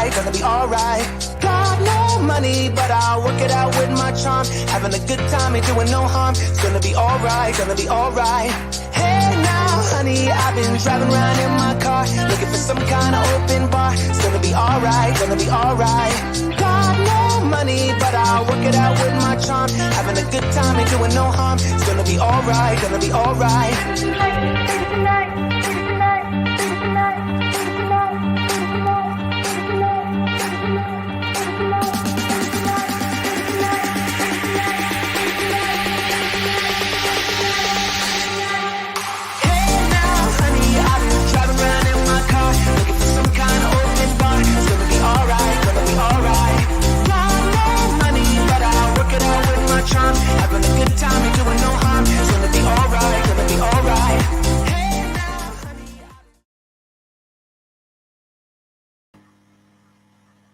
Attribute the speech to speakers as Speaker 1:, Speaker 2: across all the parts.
Speaker 1: alright, gonna be alright. Got no money, but I'll work it out with my charm. Having a good time, ain't doing no harm. It's gonna be alright, gonna be alright. Hey now, honey, I've been driving around in my car, looking for some kind of open bar. It's gonna be alright, gonna be alright. Got no money, but I'll work it out with my charm. Having a good time, ain't doing no harm. It's gonna be alright, gonna be alright. Having a good time, ain't doing no harm. It's gonna be alright, gonna be alright. Hey now, honey.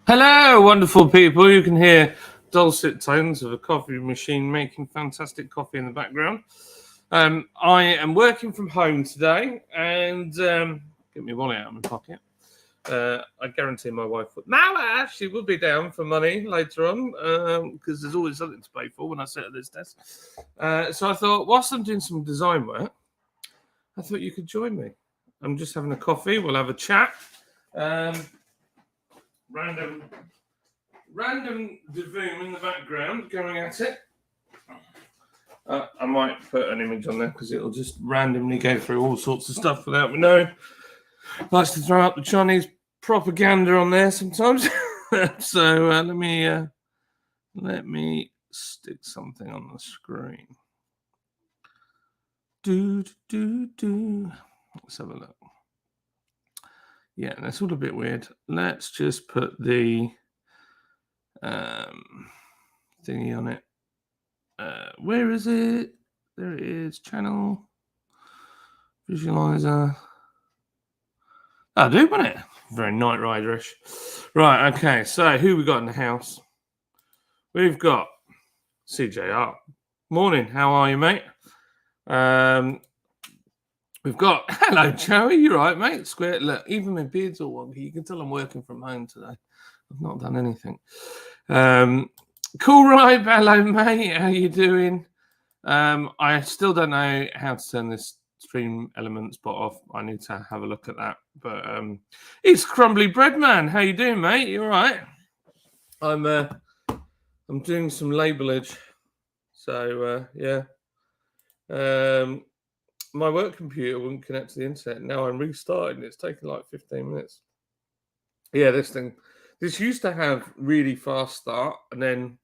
Speaker 2: Hello, wonderful people. You can hear dulcet tones of a coffee machine making fantastic coffee in the background. I am working from home today, and get my wallet out of my pocket. I guarantee my wife would. Now, she will be down for money later on because there's always something to pay for when I sit at this desk. So I thought, whilst I'm doing some design work, I thought you could join me. I'm just having a coffee. We'll have a chat. Random Devoom in the background going at it. I might put an image on there because it'll just randomly go through all sorts of stuff without me knowing. Likes to throw up the Chinese propaganda on there sometimes. So let me stick something on the screen. Let's have a look. Yeah, that's all a bit weird. Let's just put the thingy on it. Where is it? There it is. Channel visualizer. I do, wasn't it? Very Knight Rider-ish. Right, okay. So who we got in the house? We've got CJR. Morning. How are you, mate? We've got hello, Joey. You right, mate? Square. Look, even my beard's all wonky. You can tell I'm working from home today. I've not done anything. Cool, right? Hello, mate. How you doing? I still don't know how to turn this Stream Elements bot off. I need to have a look at that. But it's Crumbly Bread Man. How you doing, mate? You all right? I'm doing some labelage. So yeah. My work computer wouldn't connect to the internet. Now I'm restarting. It's taken like 15 minutes. Yeah, this used to have really fast start, and then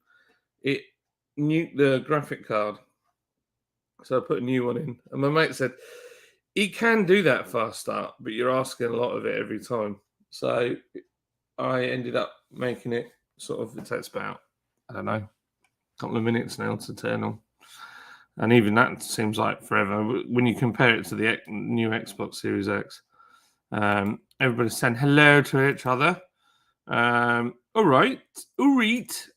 Speaker 2: it nuked the graphic card. So I put a new one in. And my mate said, it can do that fast start, but you're asking a lot of it every time. So I ended up making it sort of, it takes about, I don't know, a couple of minutes now to turn on. And even that seems like forever. When you compare it to the new Xbox Series X, everybody's saying hello to each other. All right.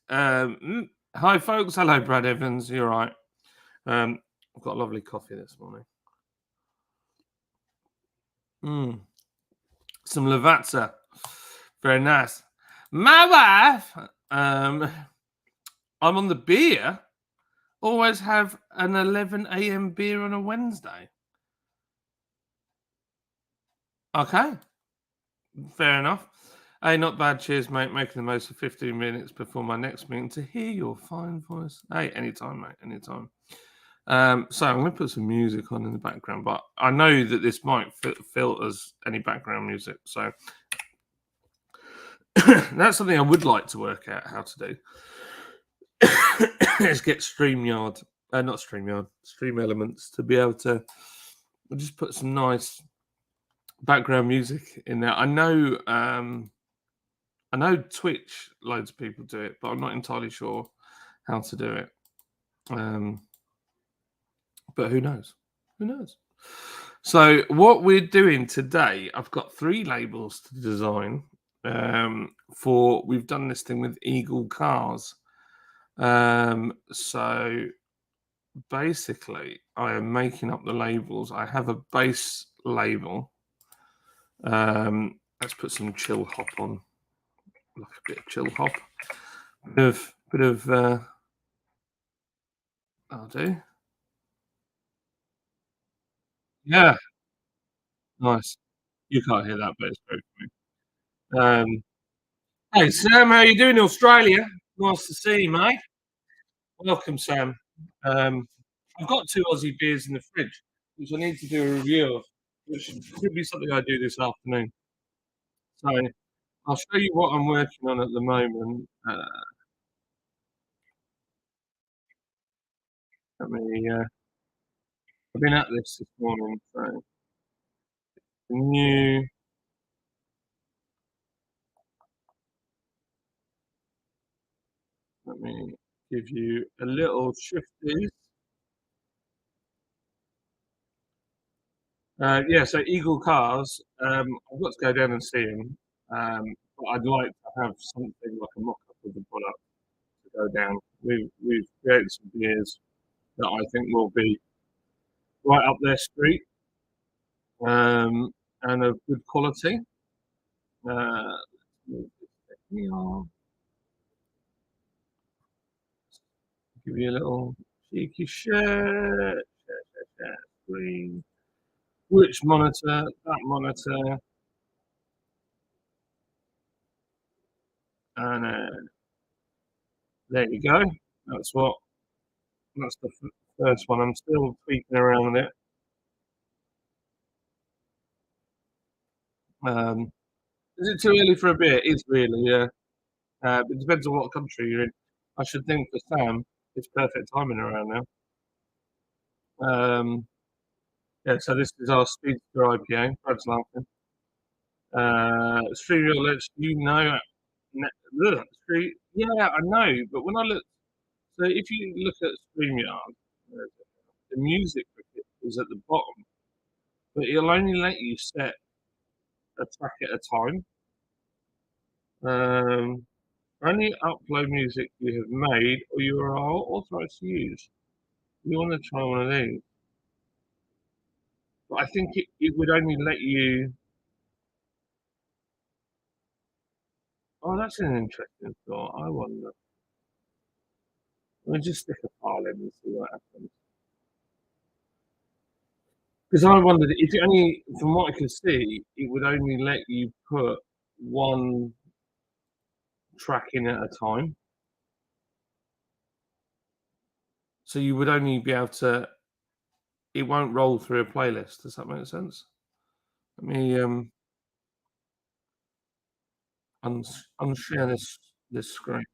Speaker 2: Hi, folks. Hello, Brad Evans. You're right. I've got a lovely coffee this morning. Some Lavazza. Very nice. My wife, I'm on the beer. Always have an 11 a.m. beer on a Wednesday. Okay. Fair enough. Hey, not bad. Cheers, mate. Making the most of 15 minutes before my next meeting to hear your fine voice. Hey, anytime, mate. Anytime. So I'm going to put some music on in the background, but I know that this might filter as any background music. So that's something I would like to work out how to do. Is get Stream Elements to be able to just put some nice background music in there. I know Twitch, loads of people do it, but I'm not entirely sure how to do it. But who knows? Who knows? So what we're doing today, I've got 3 labels to design. We've done this thing with Eagle Cars. So basically, I am making up the labels. I have a base label. Let's put some chill hop on. like a bit of chill hop. Bit of I'll do. Yeah, nice. You can't hear that, but it's very funny. Hey Sam, how you doing in Australia? Nice to see you, mate. Welcome, Sam. Um, I've got 2 Aussie beers in the fridge, which I need to do a review of, which could be something I do this afternoon. So I'll show you what I'm working on at the moment. Let me. I've been at this morning, so new. Let me give you a little shifty. Yeah, so Eagle Cars. I've got to go down and see him, but I'd like to have something like a mock-up of the product to go down. We've created some beers that I think will be right up their street, and of good quality. Give you a little cheeky share, screen. Which monitor? That monitor. And there you go. That's the first one. I'm still tweaking around with it. Is it too early for a beer? It is really, yeah. It depends on what country you're in. I should think for Sam, it's perfect timing around now. Yeah, so this is our Speedster IPA. Brad's laughing. StreamYard lets you know. Yeah, I know, but when I look, so if you look at StreamYard, the music is at the bottom, but it'll only let you set a track at a time. Only upload music you have made or you are authorized to use. You want to try one of these. But I think it would only let you. Oh, that's an interesting thought. I wonder. Let me just stick a file in and see what happens. Because I wondered if it only, from what I can see, it would only let you put one track in at a time. So you would only be able to. It won't roll through a playlist. Does that make sense? Let me unshare this screen.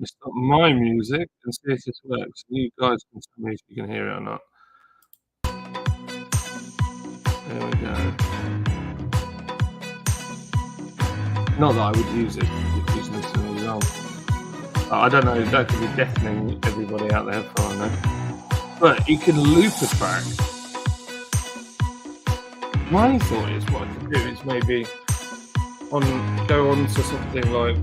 Speaker 2: Stop my music and see if this works. You guys can tell me if you can hear it or not. There we go. Not that I would use it if using this as an example. I don't know, that could be deafening everybody out there for I know. But you can loop a track. My thought is what I could do is maybe go on to something like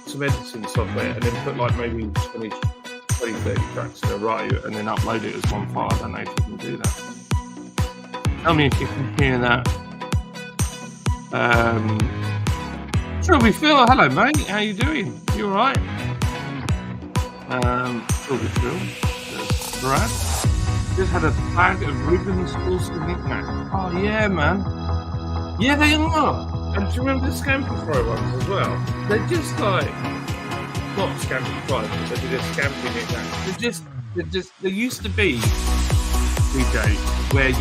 Speaker 2: some editing software and then put like maybe 20, 30 tracks in a row and then upload it as one file. I don't know if you can do that. Tell me if you can hear that. Trilby Phil, hello mate, how you doing? You alright? Trilby Phil, there's Brad. Just had a bag of ribbons full of knickknacks. Oh yeah, man. Yeah, they are. And do you remember the Scampi Fry ones as well? They're just like not Scampi Fry, because they did a Scampi knickknacks. They're just. There used to be DJs where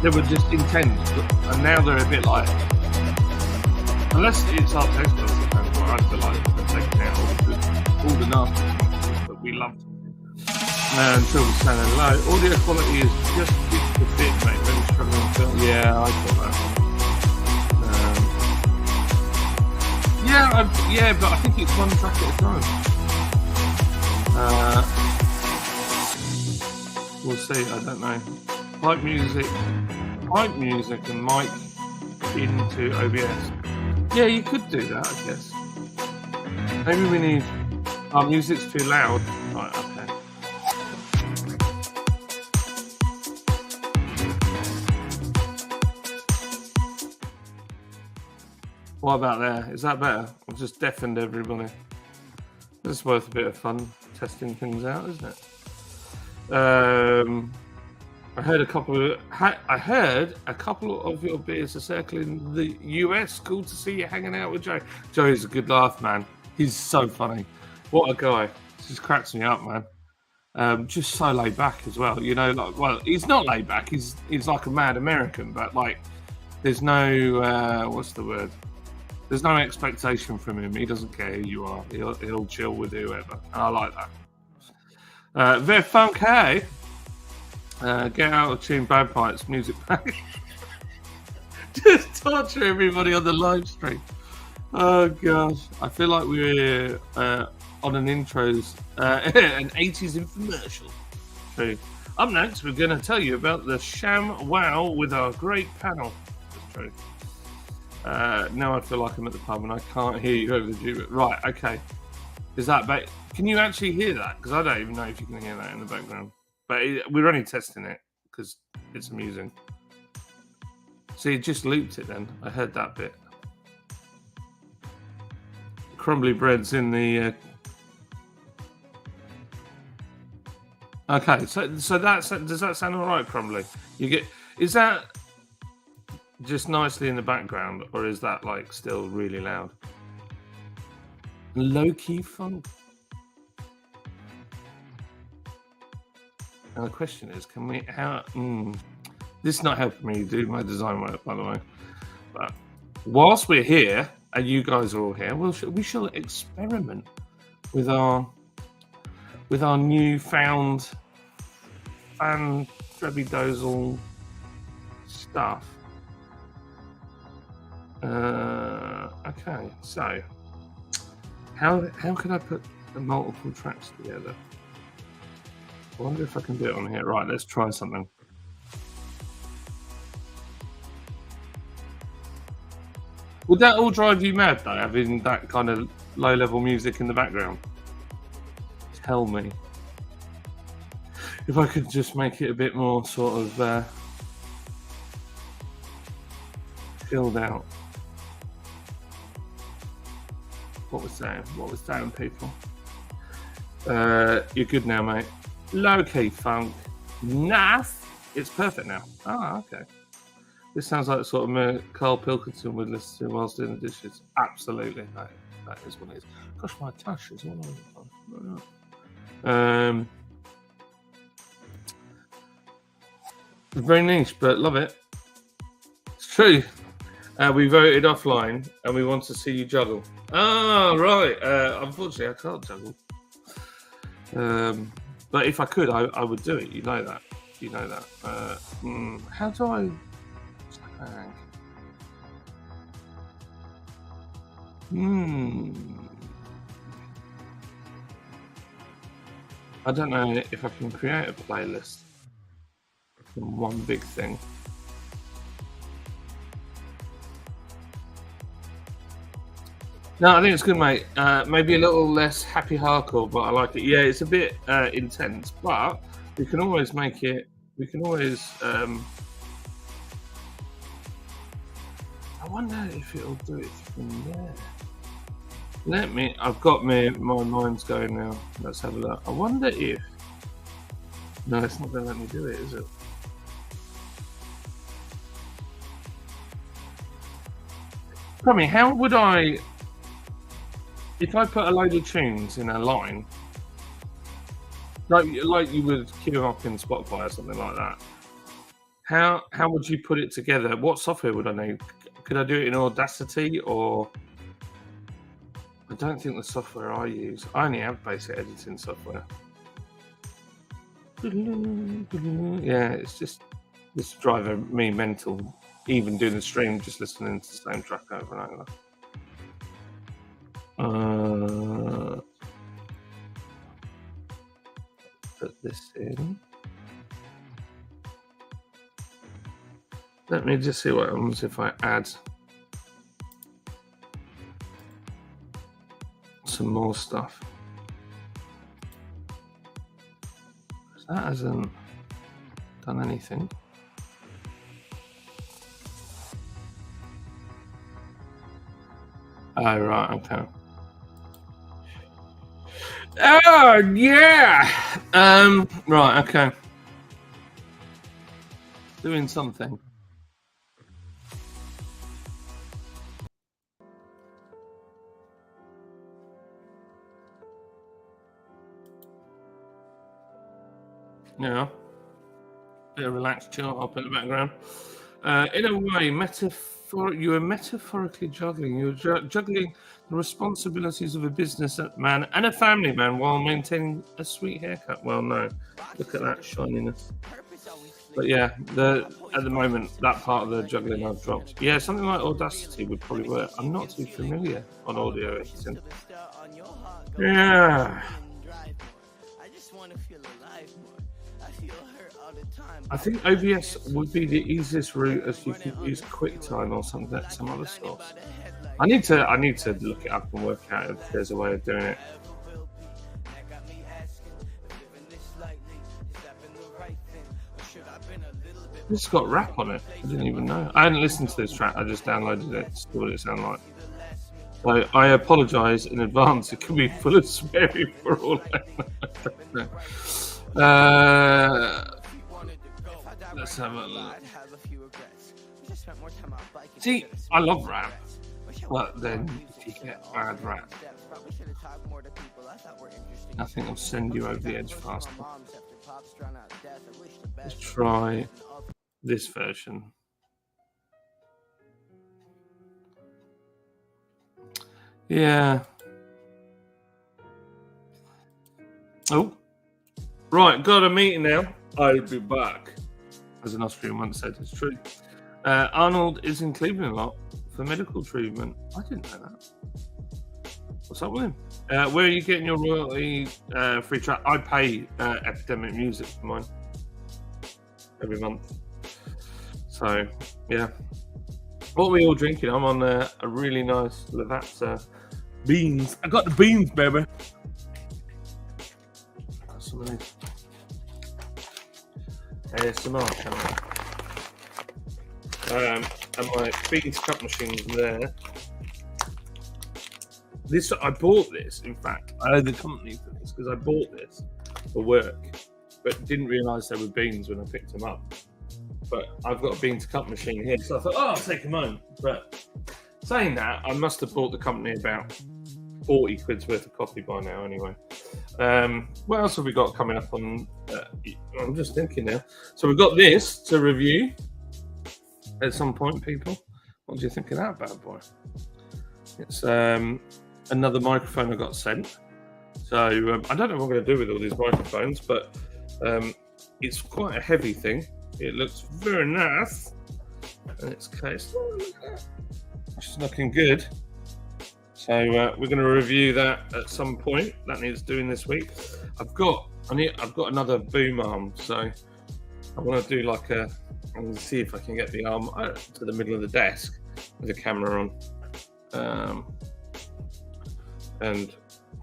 Speaker 2: they were just intense, and now they're a bit like. Unless it's our taste buds, I feel like they're taking out all the nasty things that we loved. Until we're saying hello. Audio quality is just a bit, mate. Really struggling to. Yeah, I got that. Yeah, but I think it's one track at a time. We'll see. I don't know. Pipe music, and mic into OBS. Yeah, you could do that, I guess. Maybe we need. Our music's too loud. Right, okay. What about there? Is that better? I've just deafened everybody. This is worth a bit of fun testing things out, isn't it? I heard a couple of your beers are circling the US. Cool to see you hanging out with Joe. Joe's a good laugh, man. He's so funny. What a guy. Just cracks me up, man. Just so laid back as well. You know, like, well, he's not laid back. He's like a mad American, but like, there's no what's the word? There's no expectation from him. He doesn't care who you are. He'll chill with whoever. And I like that. Very funk, hey. Get out of tune bagpipes music pack. Just torture everybody on the live stream. Oh gosh, I feel like we're on an 80s infomercial. True. Up next, we're going to tell you about the Sham Wow with our great panel. That's true. Now I feel like I'm at the pub and I can't hear you over the duet. Right, okay. Is that bad? Can you actually hear that? Because I don't even know if you can hear that in the background. But we're only testing it because it's amusing. See, it just looped it then. I heard that bit. Crumbly bread's in the... Okay, so does that sound all right, Crumbly? Is that just nicely in the background, or is that like still really loud? Low-key funk. Now the question is, can we? This is not helping me do my design work, by the way. But whilst we're here, and you guys are all here, we shall experiment with our newfound fan Trebidozel stuff. Okay, so how can I put the multiple tracks together? I wonder if I can do it on here. Right, let's try something. Would that all drive you mad, though, having that kind of low-level music in the background? Tell me. If I could just make it a bit more sort of filled out. What was that, people? You're good now, mate. Low-key funk. Naff. It's perfect now. Ah, okay. This sounds like the sort of Carl Pilkington would listen to whilst doing the dishes. Absolutely. That is what it is. Gosh, my tush is all over the place. Very niche, but love it. It's true. We voted offline and we want to see you juggle. Ah, right. Unfortunately, I can't juggle. But if I could, I would do it. You know that. How do I... I don't know if I can create a playlist from one big thing. No, I think it's good, mate. Maybe a little less happy hardcore, but I like it. Yeah, it's a bit intense, but we can always make it. We can always. I wonder if it'll do it from there. I've got my mind's going now. Let's have a look. I wonder if. No, it's not going to let me do it, is it? Tell me, how would I? If I put a load of tunes in a line, like you would queue them up in Spotify or something like that, how would you put it together? What software would I need? Could I do it in Audacity or? I don't think the software I use. I only have basic editing software. Yeah, it's just this driving me mental. Even doing the stream, just listening to the same track over and over. Put this in. Let me just see what happens if I add some more stuff. That hasn't done anything. Oh, right, okay. Oh, yeah. Right, okay. Doing something. Yeah. Bit of relaxed chill up in the background. In a way, you are metaphorically juggling. You're juggling the responsibilities of a businessman and a family man while maintaining a sweet haircut. Well, no, look at that shininess. But yeah, at the moment, that part of the juggling I've dropped. Yeah, something like Audacity would probably work. I'm not too familiar on audio editing. Yeah. I think OBS would be the easiest route, as you could use QuickTime or some other source. I need to look it up and work out if there's a way of doing it. This has got rap on it. I didn't even know. I hadn't listened to this track. I just downloaded it to see what it sounded like. So I apologise in advance. It could be full of swearing for all I know. Let's have a look. See, I love rap. But then if you get bad rap, I think I'll send you over the edge faster. Let's try this version. Yeah. Oh. Right, got a meeting now. I'll be back. As an Austrian once said, it's true. Arnold is in Cleveland a lot for medical treatment. I didn't know that. What's up with him? Where are you getting your royalty free track? I pay Epidemic Music for mine every month. So, yeah. What are we all drinking? I'm on a really nice Lavazza beans. I got the beans, baby. Got some of these. ASMR channel. And my beans cup machine's there. I bought this, in fact. I owe the company for this because I bought this for work, but didn't realise they were beans when I picked them up. But I've got a beans cup machine here, so I thought, I'll take them home. But saying that, I must have bought the company about 40 quid's worth of coffee by now anyway. What else have we got coming up on? I'm just thinking now. So we've got this to review at some point, people. What do you think of that bad boy? It's another microphone I got sent. So I don't know what I'm going to do with all these microphones, but it's quite a heavy thing. It looks very nice. And it's case. It's looking good. So we're going to review that at some point. That needs doing this week. I've got another boom arm, so I want to do like I'm going to see if I can get the arm to the middle of the desk with the camera on. And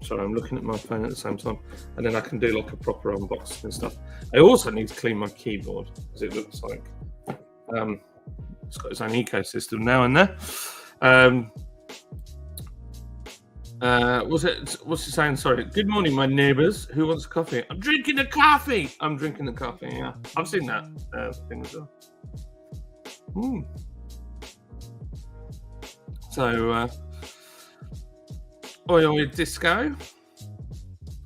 Speaker 2: sorry, I'm looking at my phone at the same time, and then I can do like a proper unboxing and stuff. I also need to clean my keyboard because it looks like it's got its own ecosystem now and there. What's it saying? Sorry. Good morning, my neighbours. Who wants coffee? I'm drinking the coffee. Yeah, I've seen that thing as well. So, Oil Disco,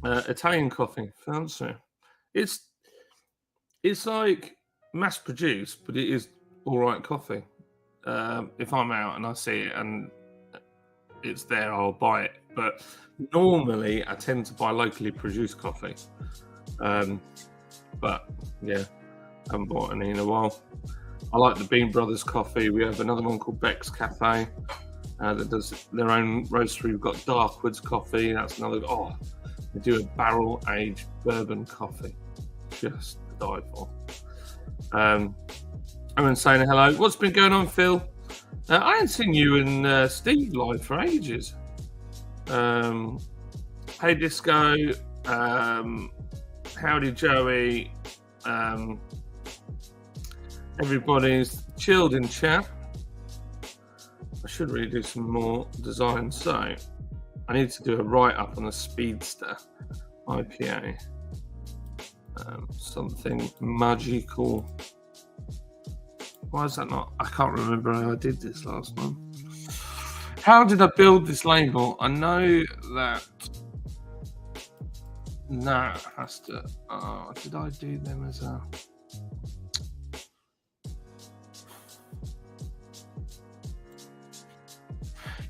Speaker 2: Italian coffee, fancy. It's like mass produced, but it is all right coffee. If I'm out and I see it and it's there, I'll buy it. But normally, I tend to buy locally produced coffee. But yeah, I haven't bought any in a while. I like the Bean Brothers coffee. We have another one called Beck's Cafe that does their own roastery. We've got Darkwoods coffee. That's another. They do a barrel-aged bourbon coffee. Just to die for. Everyone's saying hello. What's been going on, Phil? I haven't seen you and Steve live for ages. Hey Disco, howdy Joey, everybody's chilled in chat. I should really do some more design. So I need to do a write-up on the Speedster IPA. Something magical. Why is that not? I can't remember how I did this last time. How did I build this label? I know that has to. Oh, did I do them as a?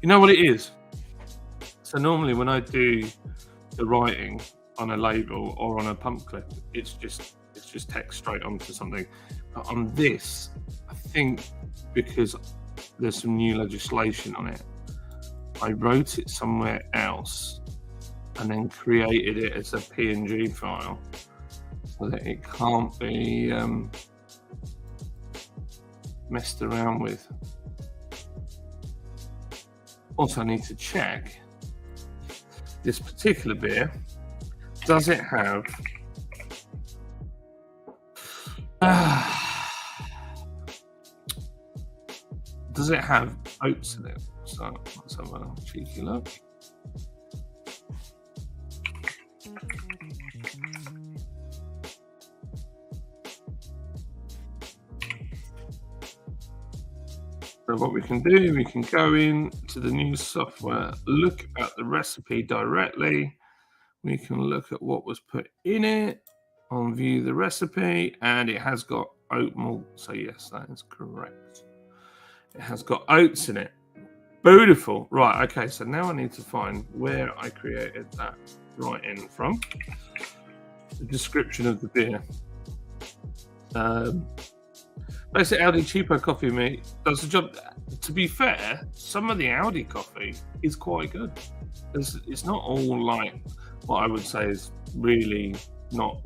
Speaker 2: You know what it is? So normally when I do the writing on a label or on a pump clip, it's just text straight onto something. But on this, I think because there's some new legislation on it, I wrote it somewhere else and then created it as a PNG file so that it can't be messed around with. Also, I need to check this particular beer. Does it have oats in it? So let's have a cheeky look. So what we can do, we can go into the new software, look at the recipe directly. We can look at what was put in it, on view the recipe, and it has got oat malt. So yes, that is correct. It has got oats in it. Beautiful. Right, okay, so now I need to find where I created that write-in from. The description of the beer. Basic Aldi cheapo coffee, mate, does the job. To be fair, some of the Aldi coffee is quite good. It's not all like what I would say is really not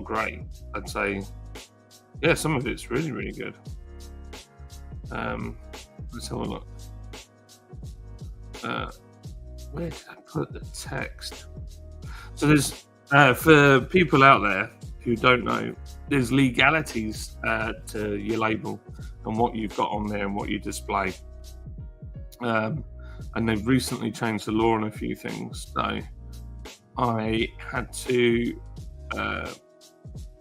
Speaker 2: great. I'd say, yeah, some of it's really, really good. Let's have a look. Where did I put the text? So there's, for people out there who don't know, there's legalities to your label and what you've got on there and what you display. And they've recently changed the law on a few things. So I had to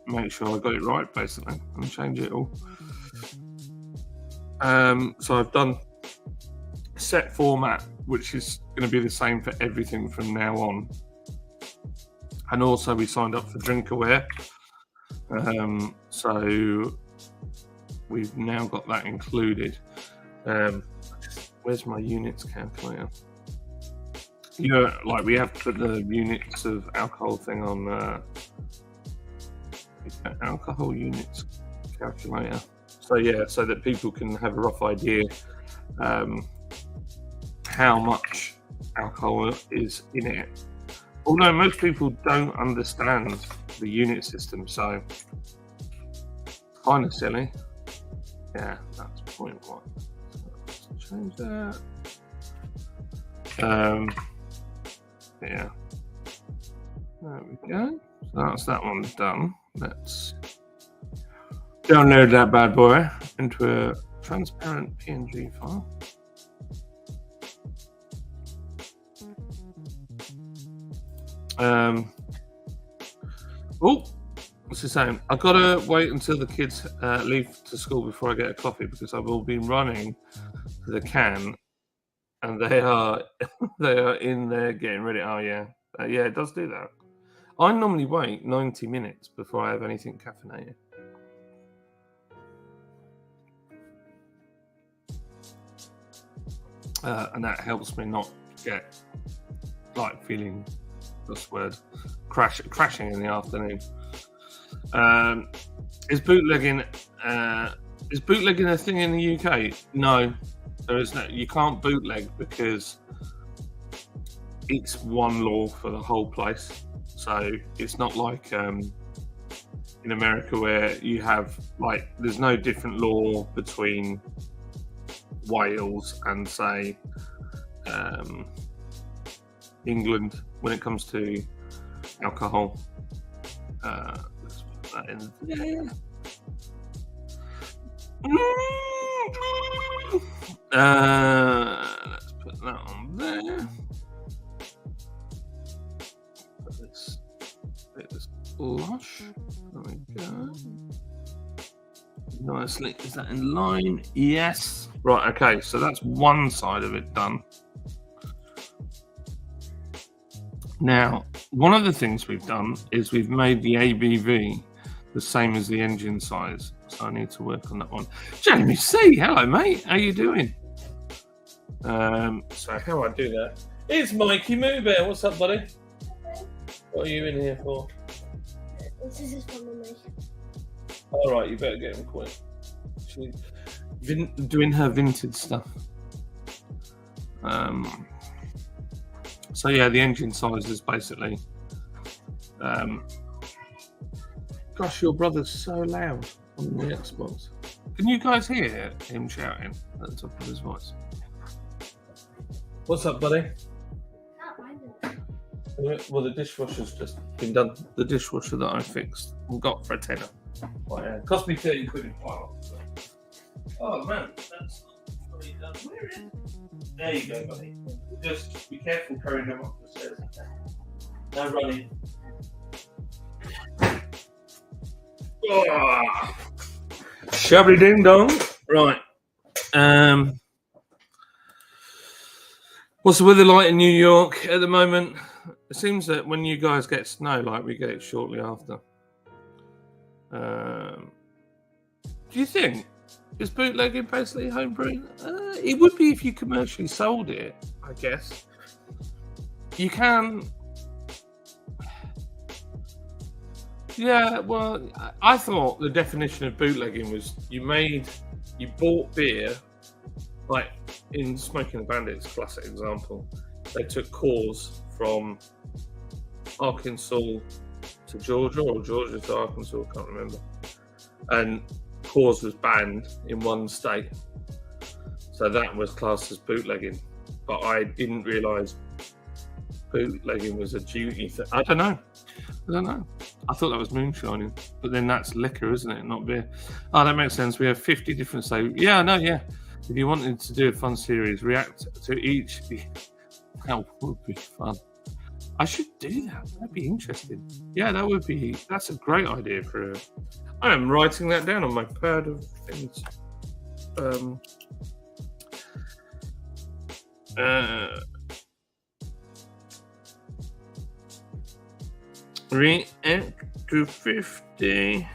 Speaker 2: make sure I got it right, basically, and change it all. So I've done set format, which is going to be the same for everything from now on. And also we signed up for DrinkAware. So we've now got that included. Where's my units calculator? Yeah, like we have to put the units of alcohol thing on alcohol units calculator. So yeah, so that people can have a rough idea how much alcohol is in it. Although most people don't understand the unit system, so kind of silly. Yeah, that's 0.1. So let's change that. Yeah, there we go. So that's that one done. Let's download that bad boy into a transparent PNG file. Oh, what's the same? I've got to wait until the kids leave to school before I get a coffee because I will be running to the can, and they are in there getting ready. Oh yeah, yeah, it does do that. I normally wait 90 minutes before I have anything caffeinated. And that helps me not get like feeling, this word, crashing in the afternoon. Is bootlegging a thing in the UK? No, there is no. You can't bootleg because it's one law for the whole place. So it's not like in America where you have like there's no different law between Wales and say England when it comes to alcohol. Let's put that in there. nicely. Is that in line? Yes. Right, okay, so that's one side of it done. Now, one of the things we've done is we've made the ABV the same as the engine size. So I need to work on that one. Jamie C, hello mate, how you doing? So how I do that? It's Mikey Moo Bear. What's up, buddy? What are you in here for?
Speaker 3: This is for me.
Speaker 2: All right, you better get him quick. She's doing her vintage stuff. So yeah, the engine size is basically. Gosh, your brother's so loud on the Xbox. Can you guys hear him shouting at the top of his voice? What's up, buddy? Well, the dishwasher's just been done. The dishwasher that I fixed and got for a tenner. Cost me 30 quid in file. Oh man, that's not fully done. Where is it? There you go, buddy. Just be careful carrying them up the stairs. No running. Oh. Shabby ding dong. Right. What's the weather like in New York at the moment? It seems that when you guys get snow, like we get it shortly after. Do you think is bootlegging basically homebrewing? It would be if you commercially sold it, I guess. You can. Yeah, well, I thought the definition of bootlegging was you bought beer, like in Smoking the Bandits, classic example. They took cores from Arkansas to Georgia, or Georgia to Arkansas, I can't remember. And cores was banned in one state. So that was classed as bootlegging. But I didn't realise bootlegging was a duty thing. I don't know. I thought that was moonshining, but then that's liquor, isn't it? Not beer. Oh, that makes sense. We have 50 different. So yeah, no, yeah. If you wanted to do a fun series, react to each. That would be fun. I should do that. That'd be interesting. Yeah, that would be. That's a great idea for. I am writing that down on my pad of things. React to 50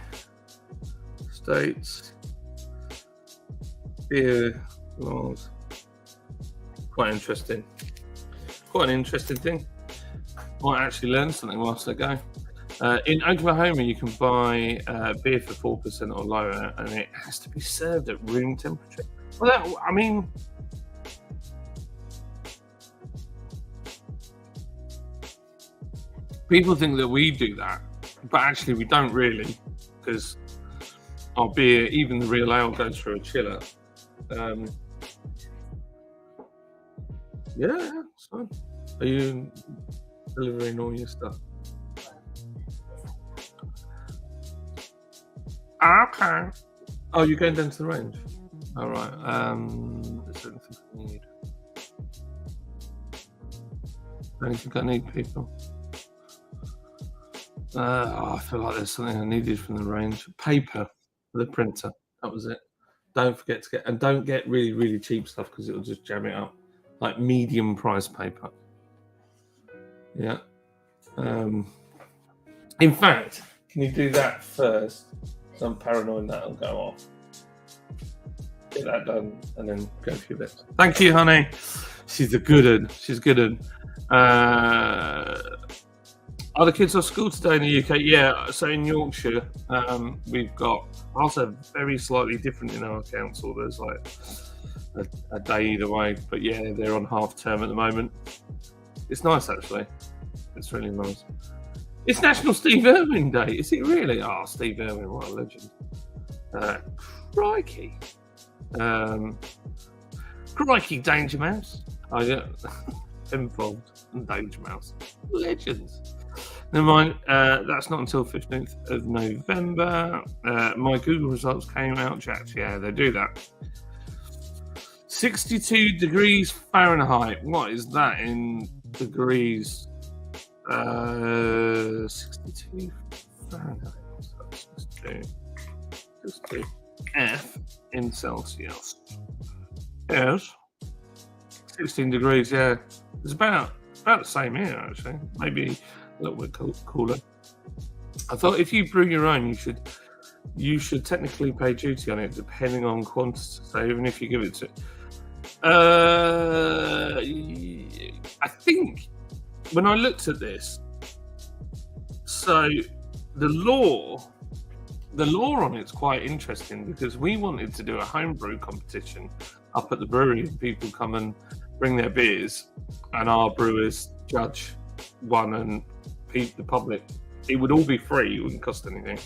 Speaker 2: states beer laws. Quite interesting. Quite an interesting thing. Might actually learn something whilst I go. In Oklahoma, you can buy beer for 4% or lower, and it has to be served at room temperature. Well, I mean, people think that we do that, but actually we don't really, because our beer, even the real ale, goes through a chiller. Yeah, it's fine. Are you delivering all your stuff? Okay. Oh, you're going down to the range? All right. Is there anything I need? Anything I need, people? I feel like there's something I needed from the range. Paper for the printer. That was it. Don't forget to don't get really, really cheap stuff because it'll just jam it up. Like medium price paper. Yeah. In fact, can you do that first? So I'm paranoid that'll go off. Get that done and then go for your bits. Thank you, honey. She's a good one. She's good one. Are the kids off school today in the UK? Yeah, so in Yorkshire, we've got also very slightly different in our council. There's like a day either way, but yeah, they're on half term at the moment. It's nice actually. It's really nice. It's National Steve Irwin Day. Is it really? Oh, Steve Irwin, what a legend. Crikey. Crikey, Danger Mouse. Oh yeah, Penfold and Danger Mouse. Legends. Never mind, that's not until 15th of November. My Google results came out, Jack. Yeah, they do that. 62 degrees Fahrenheit. What is that in degrees? 62 Fahrenheit. 62. F in Celsius is 16 degrees. Yeah, it's about the same here actually. Maybe a little bit cooler. I thought if you brew your own, you should technically pay duty on it depending on quantity. So even if you give it to, I think when I looked at this, so the law on it's quite interesting because we wanted to do a homebrew competition up at the brewery and people come and bring their beers and our brewers judge one and the public. It would all be free, it wouldn't cost anything.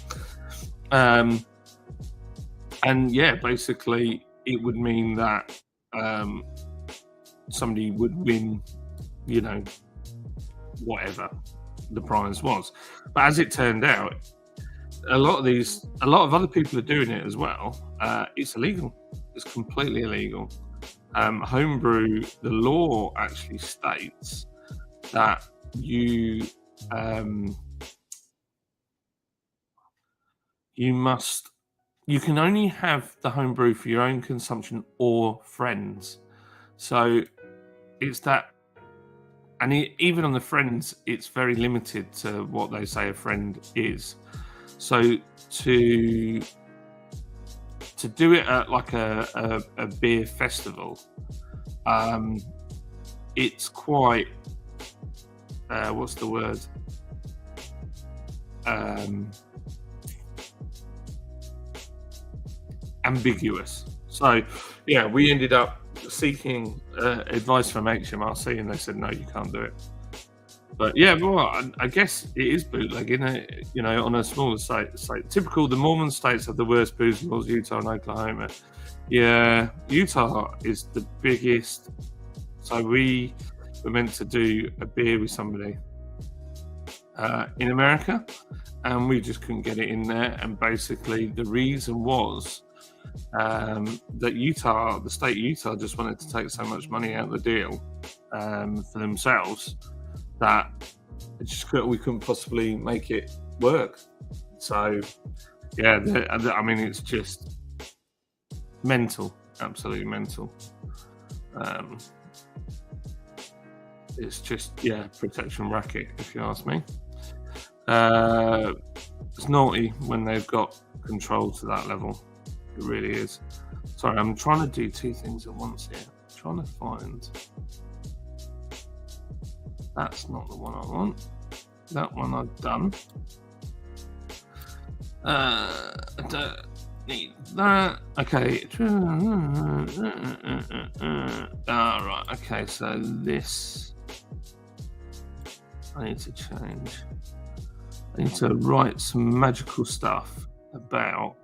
Speaker 2: And yeah, basically it would mean that somebody would win, you know, whatever the prize was. But as it turned out, a lot of other people are doing it as well. It's illegal. It's completely illegal. Homebrew, the law actually states that you can only have the homebrew for your own consumption or friends. So it's that, and even on the friends, it's very limited to what they say a friend is. So to do it at like a beer festival, it's quite what's the word? Ambiguous. So yeah, we ended up seeking advice from HMRC and they said no, you can't do it. But yeah, well, I guess it is bootlegging, you know, on a smaller state. Typical, the Mormon states have the worst booze laws, Utah and Oklahoma. Yeah, Utah is the biggest. So we were meant to do a beer with somebody in America and we just couldn't get it in there. And basically the reason was that Utah, the state of Utah, just wanted to take so much money out of the deal for themselves that we couldn't possibly make it work. So yeah, I mean, it's just mental, absolutely mental. It's just, yeah, protection racket, if you ask me. It's naughty when they've got control to that level. It really is. Sorry, I'm trying to do two things at once here. I'm trying to find. That's not the one I want. That one I've done. I don't need that. Okay. Right. Okay. So this I need to change. I need to write some magical stuff about.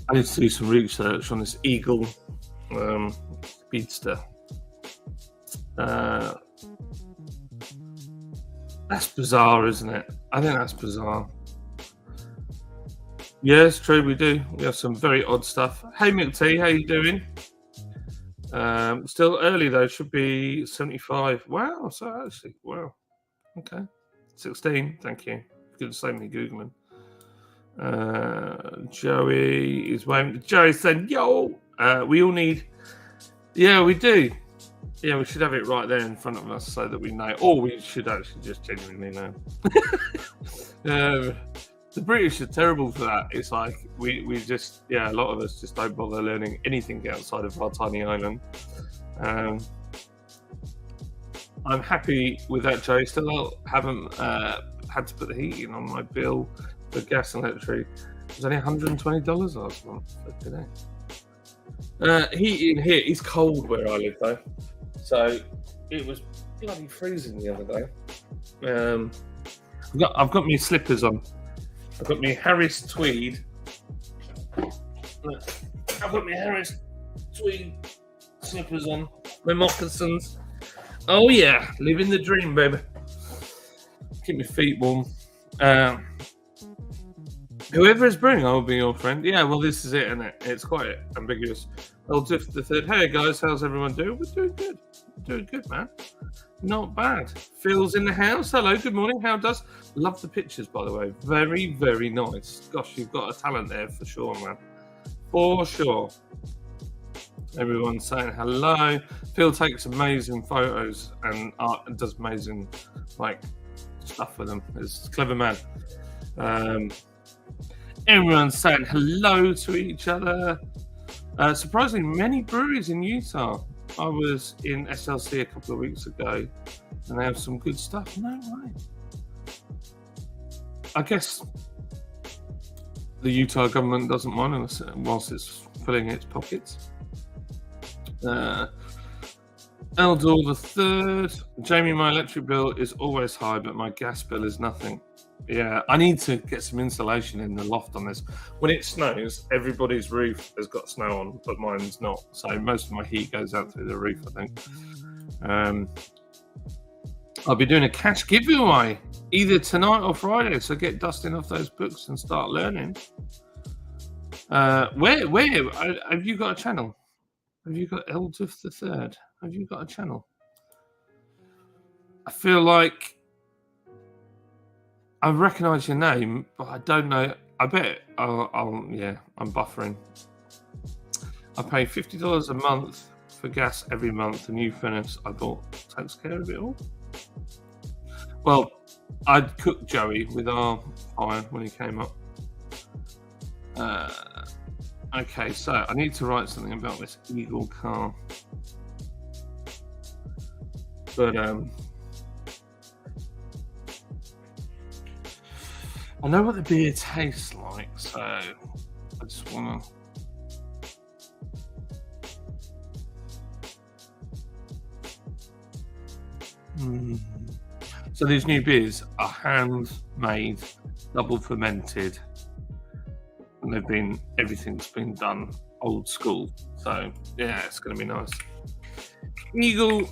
Speaker 2: I need to do some research on this Eagle Speedster. That's bizarre, isn't it? I think that's bizarre. Yeah, it's true. We do. We have some very odd stuff. Hey, Milk Tea, how you doing? Still early though. Should be 75. Wow. So actually, wow. Okay. 16. Thank you. Good to save me googling. Joey is waiting. Joey said, "Yo, we all need." Yeah, we do. Yeah, we should have it right there in front of us so that we know. Or we should actually just genuinely know. The British are terrible for that. It's like we just, yeah, a lot of us just don't bother learning anything outside of our tiny island. I'm happy with that, Joe. Still haven't had to put the heating on my bill for gas and electric. It was only $120 last month for today. Heating here is cold where I live though, so it was bloody freezing the other day. I've got my slippers on. I've got my Harris tweed. I've got my Harris tweed slippers on. My moccasins. Oh yeah, living the dream, baby. Keep my feet warm. Whoever is brewing, I will be your friend. Yeah, well, this is it, isn't it? It's quite ambiguous. Diff the third. Hey guys, how's everyone doing? We're doing good. Doing good, man. Not bad. Phil's in the house. Hello, good morning. How does? Love the pictures, by the way. Very, very nice. Gosh, you've got a talent there for sure, man. For sure. Everyone's saying hello. Phil takes amazing photos and art and does amazing stuff with them. He's a clever man. Everyone's saying hello to each other. Surprisingly, many breweries in Utah. I was in SLC a couple of weeks ago, and they have some good stuff. No way. I guess the Utah government doesn't mind us whilst it's filling its pockets. Eldor the third. Jamie, my electric bill is always high, but my gas bill is nothing. Yeah, I need to get some insulation in the loft on this. When it snows, everybody's roof has got snow on, but mine's not. So most of my heat goes out through the roof, I think. I'll be doing a cash giveaway either tonight or Friday, so get dusting off those books and start learning. Where have you got a channel? Have you got Eldriff the Third? Have you got a channel? I feel like I recognise your name, but I don't know. I bet I'm buffering. I pay $50 a month for gas every month. The new furnace I bought takes care of it all. Well, I'd cooked Joey with our fire when he came up. Okay, so I need to write something about this Eagle car. But I know what the beer tastes like, so I just want to... So these new beers are handmade, double fermented, and everything's been done old school. So yeah, it's going to be nice. Eagle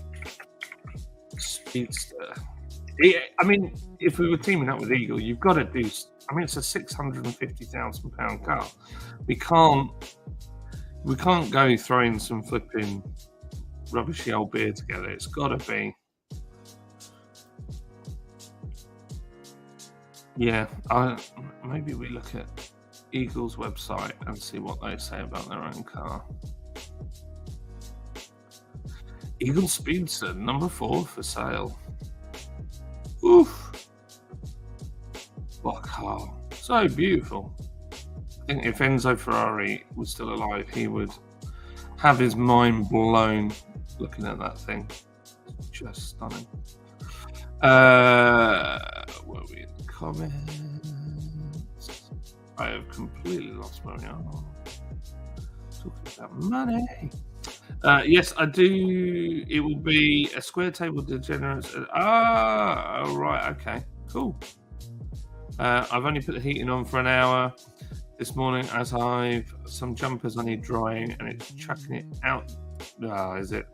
Speaker 2: Speedster. I mean, if we were teaming up with Eagle, you've got to do. I mean, it's a £650,000 car. We can't go throwing some flipping rubbishy old beer together. It's got to be. Yeah, maybe we look at Eagle's website and see what they say about their own car. Eagle Speedster, number 4 for sale. Oof. What a car. So beautiful. I think if Enzo Ferrari was still alive, he would have his mind blown looking at that thing. Just stunning. Were we in the comments? I have completely lost my mind. Talking about money. Yes, I do. It will be a square table degenerates. Right. Okay. Cool. I've only put the heating on for an hour this morning as I've some jumpers I need drying and it's chucking it out. Is it?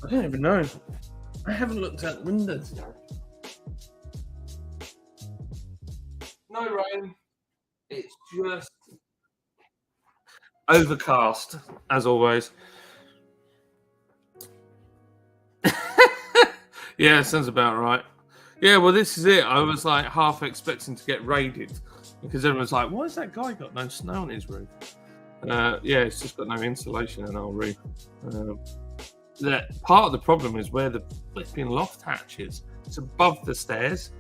Speaker 2: I don't even know. I haven't looked at windows yet. No rain. It's just overcast, as always. Yeah, sounds about right. Yeah, well, this is it. I was like half expecting to get raided because everyone's like, why has that guy got no snow on his roof? Yeah, it's just got no insulation in our roof. That part of the problem is where the flipping loft hatch is. It's above the stairs.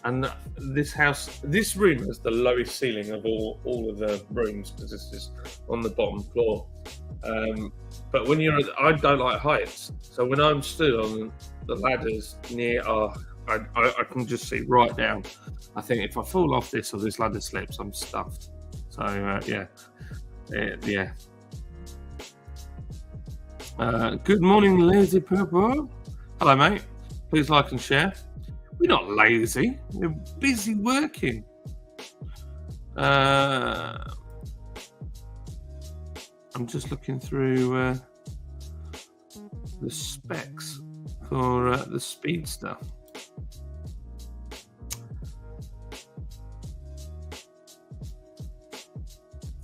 Speaker 2: And this room has the lowest ceiling of all of the rooms because this is on the bottom floor. But when I don't like heights, so when I'm stood on the ladders near I can just see right down. I think if I fall off this or this ladder slips, I'm stuffed. So yeah. Good morning, Lazy Purple. Hello, mate. Please like and share. We're not lazy. We're busy working. I'm just looking through the specs for the Speedster.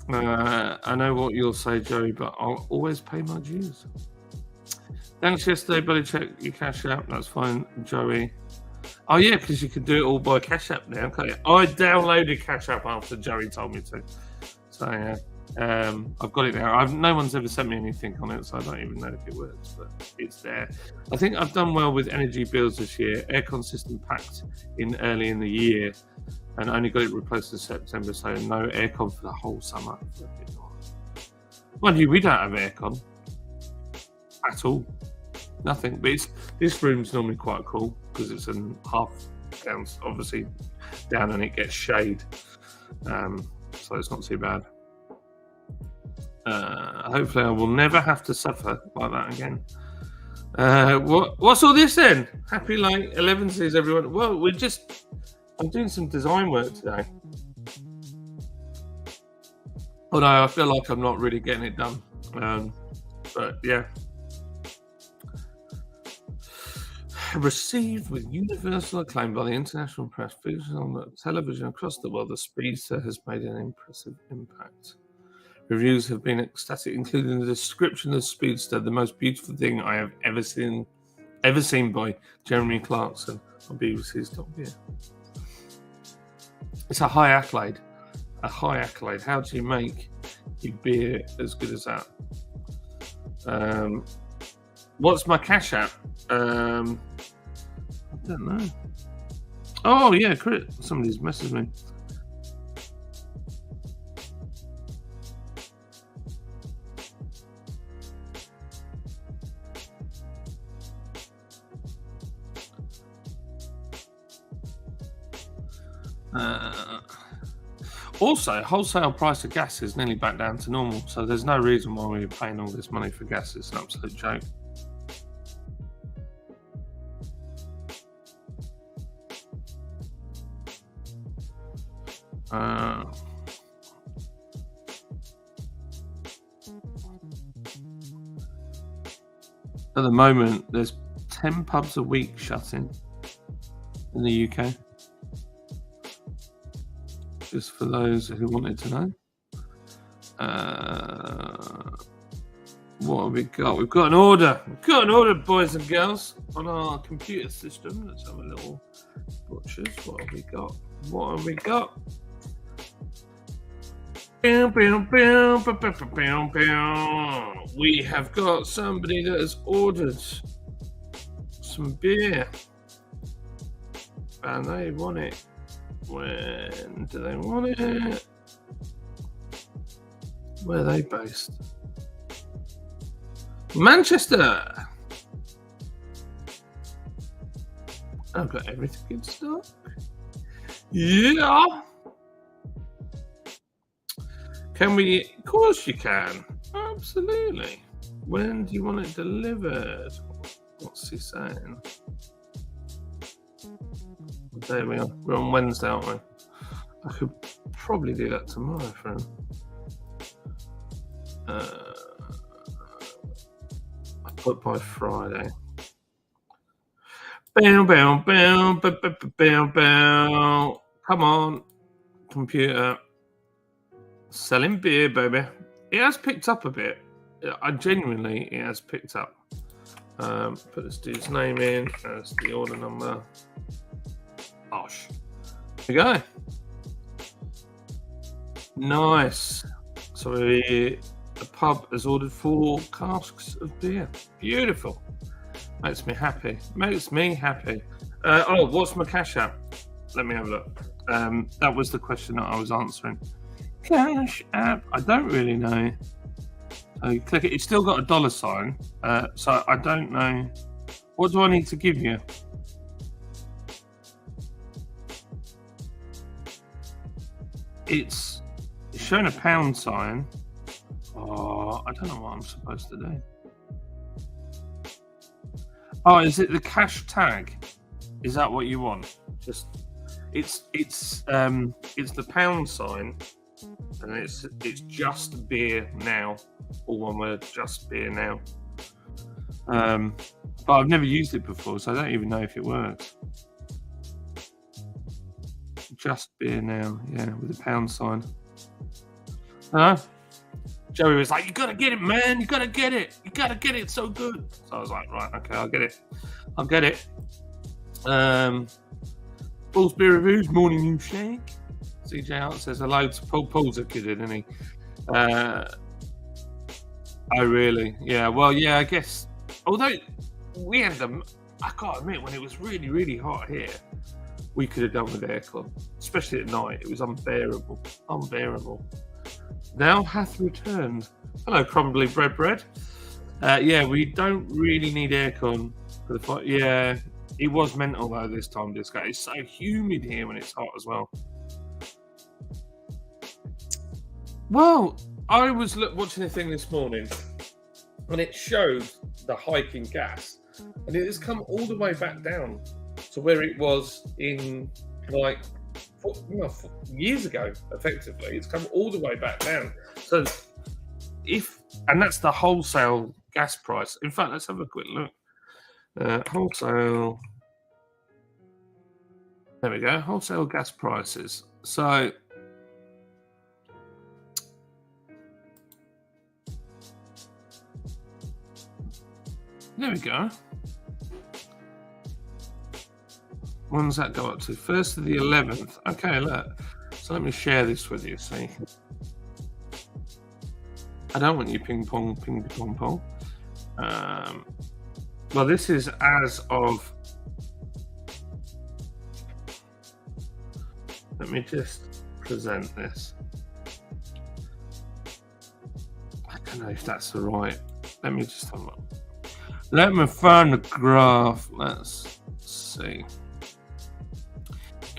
Speaker 2: I know what you'll say, Joey, but I'll always pay my dues. Thanks yesterday, buddy. Check your Cash App. That's fine, Joey. Oh, yeah, because you can do it all by Cash App now. Okay. I downloaded Cash App after Joey told me to. So, yeah. I've got it now. No one's ever sent me anything on it, so I don't even know if it works, but it's there. I think I've done well with energy bills this year. Aircon system packed in early in the year, and only got it replaced in September, so no aircon for the whole summer. Mind you, we don't have aircon at all. Nothing. But this room's normally quite cool because it's in half down, obviously down, and it gets shade, so it's not too bad. Hopefully I will never have to suffer like that again. What's all this then? Happy late 11s, everyone. Well, I'm doing some design work today. Although I feel like I'm not really getting it done. But yeah. Received with universal acclaim by the international press, featured on the television across the world, the Speedster has made an impressive impact. Reviews have been ecstatic, including the description of the Speedster, the most beautiful thing I have ever seen by Jeremy Clarkson on BBC's Top Gear. It's a high accolade. How do you make your beer as good as that? What's my Cash App? I don't know. Oh, yeah, Crit. Somebody's messaged me. Also, wholesale price of gas is nearly back down to normal, so there's no reason why we're paying all this money for gas. It's an absolute joke. At the moment, there's 10 pubs a week shutting in the UK. Just for those who wanted to know. What have we got? We've got an order. Boys and girls, on our computer system. Let's have a little butchers. What have we got? We have got somebody that has ordered some beer, and they want it. When do they want it? Where are they based? Manchester. I've got everything in stock. Yeah. Can we? Of course you can. Absolutely. When do you want it delivered? What's he saying? There we are. We're on Wednesday, aren't we? I could probably do that tomorrow for him. I put by Friday. Bow. Come on, computer. Selling beer, baby. It has picked up a bit. It has picked up. Put this dude's name in. That's the order number. Osh. There we go. Nice. So the pub has ordered 4 casks of beer. Beautiful. Makes me happy. What's my Cash App? Let me have a look. That was the question that I was answering. Cash App. I don't really know. So you click it. It's still got a $sign. So I don't know. What do I need to give you? It's showing a £sign. Oh, I don't know what I'm supposed to do. Oh, is it the cash tag? Is that what you want? It's the £sign, and it's just beer now. All one word, just beer now. But I've never used it before, so I don't even know if it works. Just beer now, yeah, with a £sign. Joey was like, "You gotta get it, man. You gotta get it. You gotta get it. It's so good." So I was like, "Right, okay, I'll get it. I'll get it." Paul's Beer Reviews, morning you shake. CJ Hart says hello to Paul. Paul's a kid, isn't he? Oh, really? Yeah. Well, yeah. I guess. Although we had them, I can't admit, when it was really, really hot here, we could have done with aircon, especially at night. It was unbearable. Unbearable. Now hath returned. Hello, crumbly bread. Yeah, we don't really need aircon for the fight. Yeah, it was mental though this time, Disco. It's so humid here when it's hot as well. Well, I was watching a thing this morning, and it showed the hike in gas, and it has come all the way back down to where it was in like years ago. Effectively, it's come all the way back down. So and that's the wholesale gas price. In fact, let's have a quick look. Wholesale. There we go. Wholesale gas prices. So there we go. When does that go up to? 1st to the 11th. Okay, look. So let me share this with you. See, I don't want you ping pong. Well, this is as of. Let me just present this. I don't know if that's the right. Let me just have a look. Let me find the graph. Let's see.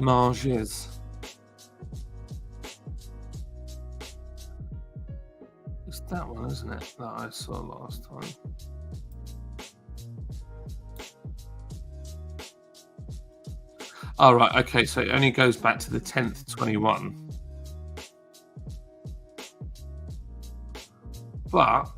Speaker 2: Images. It's that one, isn't it? That I saw last time. All right. Okay. So it only goes back to the 10th, 21. But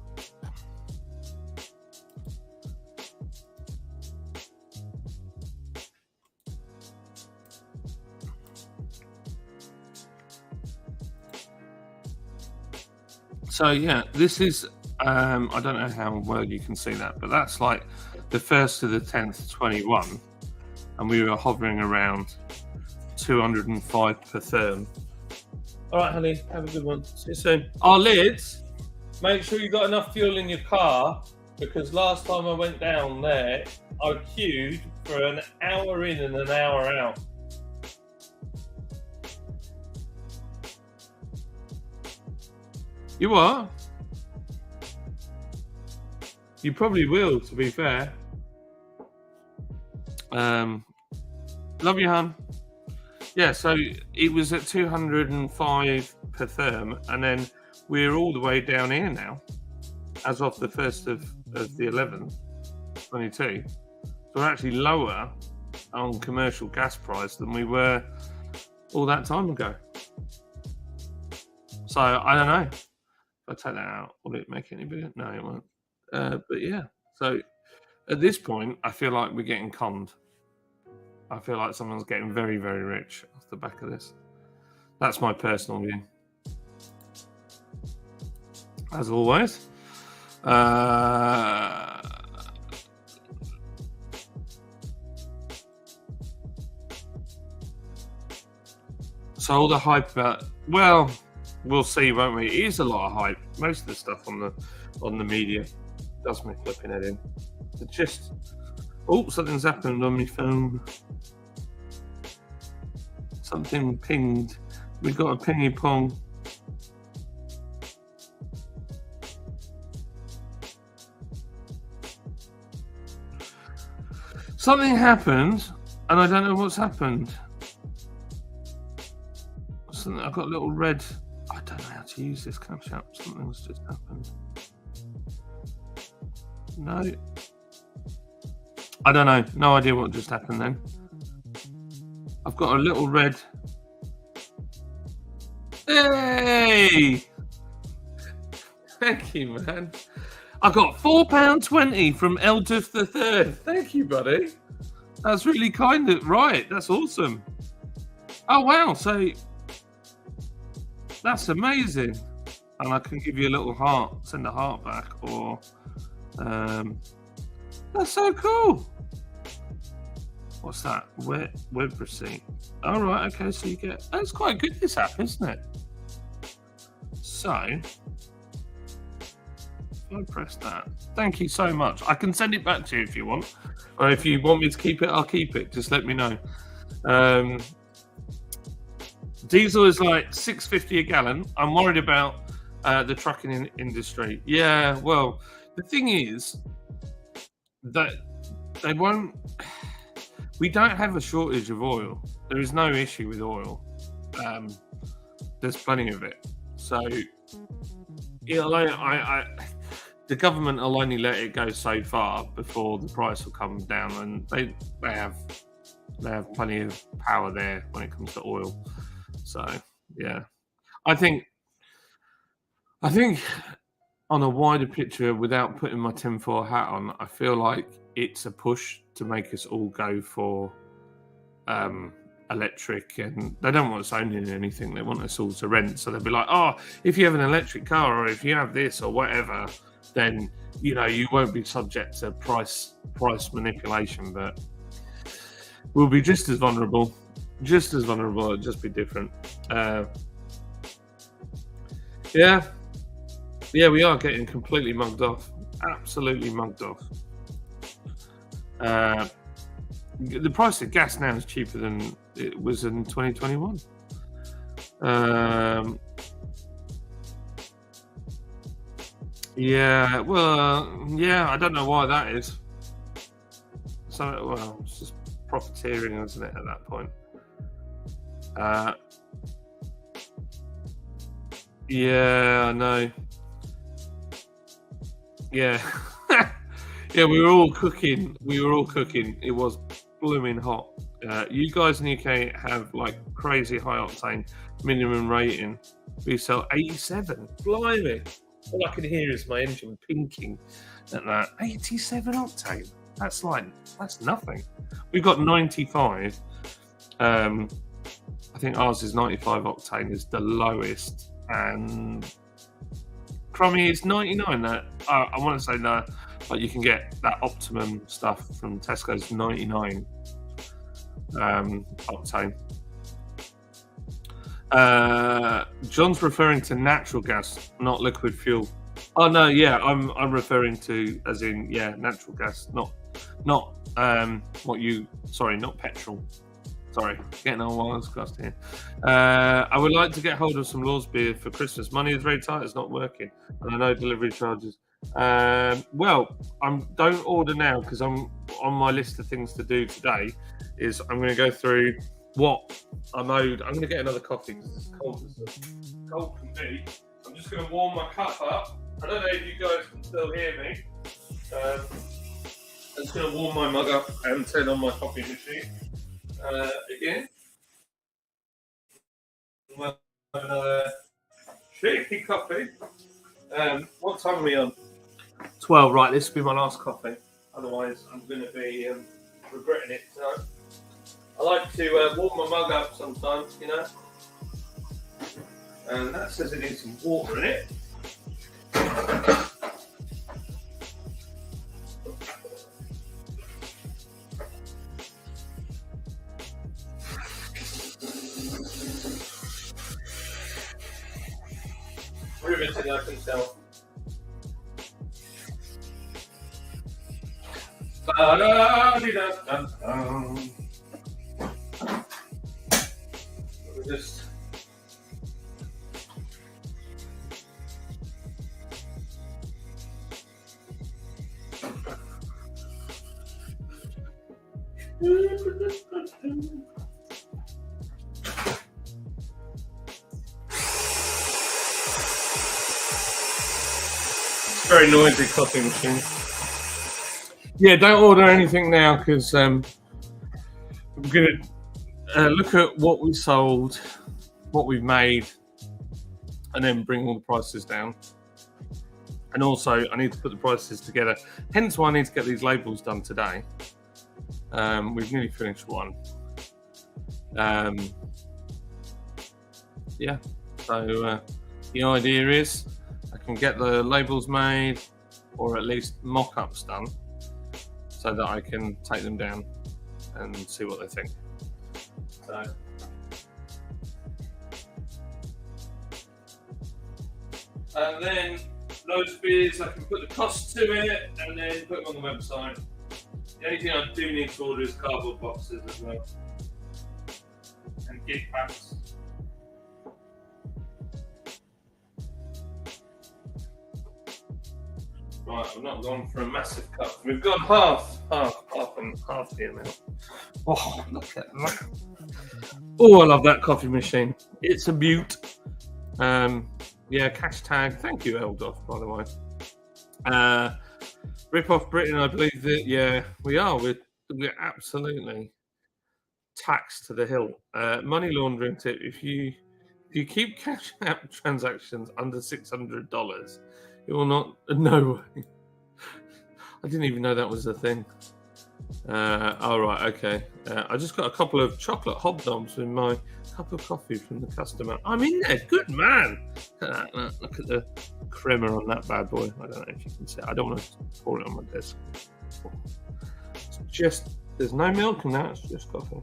Speaker 2: so yeah, this is I don't know how well you can see that, but that's like the 1st to the 10th, 21, and we were hovering around 205 per therm. All right, honey, have a good one. See you soon. Our lids. Make sure you got enough fuel in your car, because last time I went down there, I queued for an hour in and an hour out. You what? You probably will, to be fair. Love you, hon. Yeah, so it was at 205 per therm, and then we're all the way down here now, as of the 1st of the 11th, 22. So we're actually lower on commercial gas price than we were all that time ago. So I don't know. If I take that out, will it make any bigger? No, it won't. But yeah, so at this point, I feel like we're getting conned. I feel like someone's getting very, very rich off the back of this. That's my personal view. As always. So all the hype about, well, we'll see, won't we? It is a lot of hype. Most of the stuff on the media does me flipping head in. It just, oh, something's happened on my phone. Something pinged. We got a pingy pong. Something happened, and I don't know what's happened. I've got a little red. I don't know how to use this camshaft. Something's just happened. No. I don't know. No idea what just happened then. I've got a little red. Hey! Thank you, man. I got £4.20 from Eldriff the Third. Thank you, buddy. That's really kind of right. That's awesome. Oh wow! So that's amazing. and I can give you a little heart, send a heart back, or that's so cool. What's that? Web receipt. All right, okay, so you get, that's quite good, this app, isn't it? So if I press that, thank you so much. I can send it back to you if you want, or if you want me to keep it, I'll keep it. Just let me know. Diesel is like $6.50 a gallon. I'm worried about the trucking industry. Yeah, well, the thing is that they won't. We don't have a shortage of oil. There is no issue with oil. There's plenty of it. So, the government will only let it go so far before the price will come down, and they have plenty of power there when it comes to oil. So, yeah, I think on a wider picture, without putting my tinfoil hat on, I feel like it's a push to make us all go for electric, and they don't want us owning anything. They want us all to rent. So they'll be like, oh, if you have an electric car, or if you have this or whatever, then you won't be subject to price manipulation, but we'll be just as vulnerable. It'll just be different. Yeah, we are getting completely mugged off. Absolutely mugged off. The price of gas now is cheaper than it was in 2021. Yeah, well, yeah, I don't know why that is. So, well, it's just profiteering, isn't it, at that point? Yeah, I know. Yeah. Yeah, we were all cooking. It was blooming hot. You guys in the UK have like crazy high octane minimum rating. We sell 87. Blimey. All I can hear is my engine pinking at that. 87 octane. That's nothing. We've got 95. I think ours is 95 octane is the lowest, and Crummy is 99. That I want to say no, but you can get that optimum stuff from Tesco's 99 octane. John's referring to natural gas, not liquid fuel. Oh no, yeah, I'm referring to as in natural gas, not not petrol. Sorry, getting all wires crossed here. I would like to get hold of some Law's beer for Christmas. Money is very tight; it's not working, and I know delivery charges. Well, don't order now, because I'm on my list of things to do today. Is I'm going to go through what I'm owed. I'm going to get another coffee because it's cold as cold can be. I'm just going to warm my cup up. I don't know if you guys can still hear me. I'm just going to warm my mug up and turn on my coffee machine again. We'll have another shaky coffee. What time are we on? 12. Right, this will be my last coffee. Otherwise, I'm going to be regretting it tonight. I like to warm my mug up sometimes, and that says it needs some water in it. Riveting, I can tell. Just very noisy coffee machine. Yeah, don't order anything now, because I'm going to look at what we sold, what we've made, and then bring all the prices down. And also, I need to put the prices together. Hence why I need to get these labels done today. We've nearly finished one. Yeah. So, the idea is I can get the labels made, or at least mock-ups done, so that I can take them down and see what they think. So, and then those beers, I can put the cost to it and then put them on the website. The only thing I do need to order is cardboard boxes as well, and gift packs. Right, I've not gone for a massive cup. We've got half the amount. Oh, look at that. Oh, I love that coffee machine. It's a beaut. Yeah, cash tag. Thank you, Eldof, by the way. Rip off Britain, I believe that. Yeah, we are. We're absolutely taxed to the hilt. Money laundering tip: if you keep cash app transactions under $600, it will not. No way. I didn't even know that was a thing. All right, okay. I just got a couple of chocolate hobnobs in my cup of coffee from the customer. I'm in there. Good man. Look at the creamer on that bad boy. I don't know if you can see it. I don't want to pour it on my desk. It's just, there's no milk in that. It's just coffee.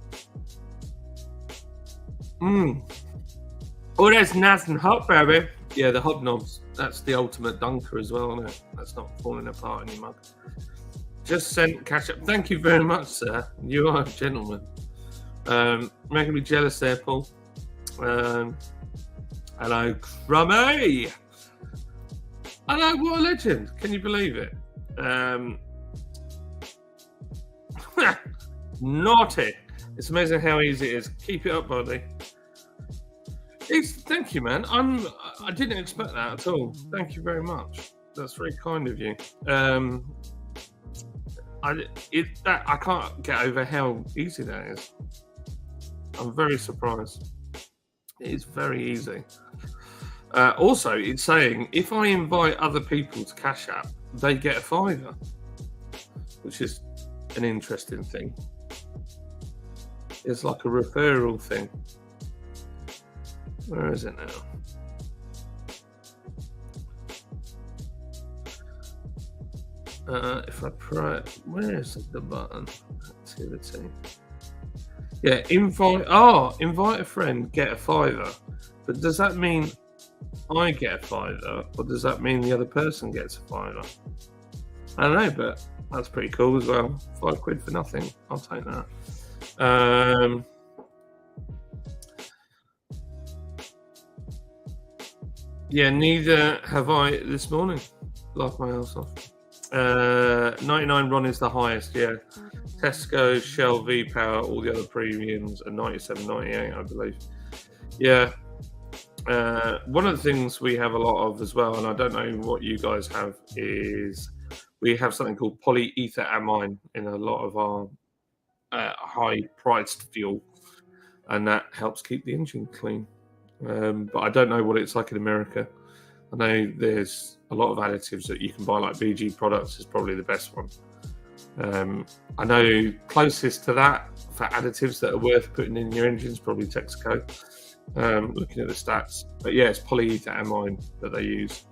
Speaker 2: Oh, that's nice and hot, baby. Yeah, the hobnobs. That's the ultimate dunker as well, isn't it? That's not falling apart in your mug. Just sent cash up. Thank you very much, sir. You are a gentleman. Making me jealous there, Paul. Hello, Crummy. Hello, what a legend. Can you believe it? Naughty. It's amazing how easy it is. Keep it up, buddy. Thank you, man. I didn't expect that at all. Thank you very much. That's very kind of you. I can't get over how easy that is. I'm very surprised. It is very easy. Also, it's saying if I invite other people to Cash App, they get a $5, which is an interesting thing. It's like a referral thing. Where is it now? If I press, where is the button? Activity. Yeah, invite a friend, get a $5. But does that mean I get a $5, or does that mean the other person gets a $5? I don't know, but that's pretty cool as well. £5 for nothing. I'll take that. Yeah, neither have I this morning. Laughed my ass off. 99 Ron is the highest, yeah. Tesco, Shell, V-Power, all the other premiums are 97.98, I believe. Yeah. One of the things we have a lot of as well, and I don't know what you guys have, is we have something called polyethylamine in a lot of our high-priced fuel, and that helps keep the engine clean. But I don't know what it's like in America. I know there's a lot of additives that you can buy, like BG Products is probably the best one. I know closest to that for additives that are worth putting in your engines, probably Texaco, looking at the stats. But yeah, it's polyethylamine that they use.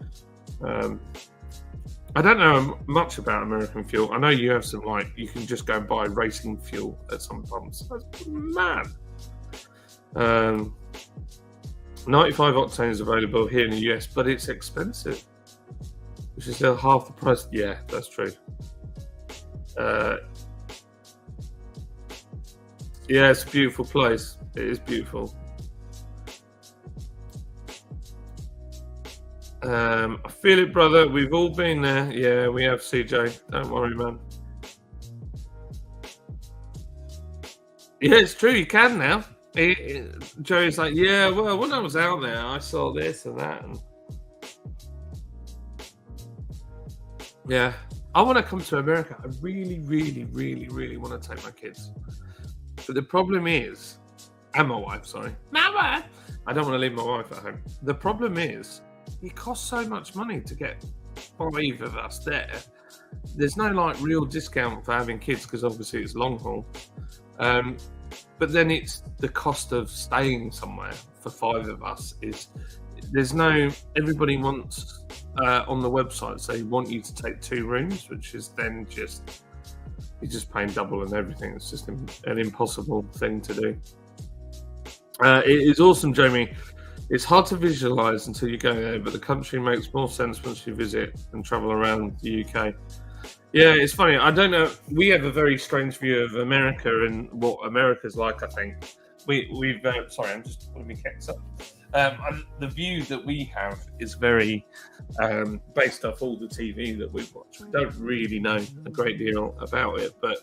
Speaker 2: I don't know much about American fuel. I know you have some, like, you can just go and buy racing fuel at some pumps. That's mad. 95 octane is available here in the US, but it's expensive, which is still half the price. Yeah, that's true. Yeah, it's a beautiful place. It is beautiful. I feel it, brother. We've all been there. Yeah, we have, CJ. Don't worry, man. Yeah, it's true. You can now. Joey's like, yeah, well, when I was out there, I saw this and that. And yeah, I want to come to America. I really, really, really, really want to take my kids. But the problem is, and my wife, sorry. Mama! I don't want to leave my wife at home. The problem is, it costs so much money to get 5 of us there. There's no, like, real discount for having kids because obviously it's long haul. but then it's the cost of staying somewhere for 5 of us. There's no, everybody wants on the website, so they want you to take 2 rooms, which is then you're just paying double and everything. It's just an impossible thing to do. It is awesome, Jamie. It's hard to visualize until you go there, but the country makes more sense once you visit and travel around the UK. Yeah, it's funny. I don't know. We have a very strange view of America and what America's like, I think. We've sorry, I'm just putting my kicks up. The view that we have is very based off all the TV that we've watched. We don't really know a great deal about it, but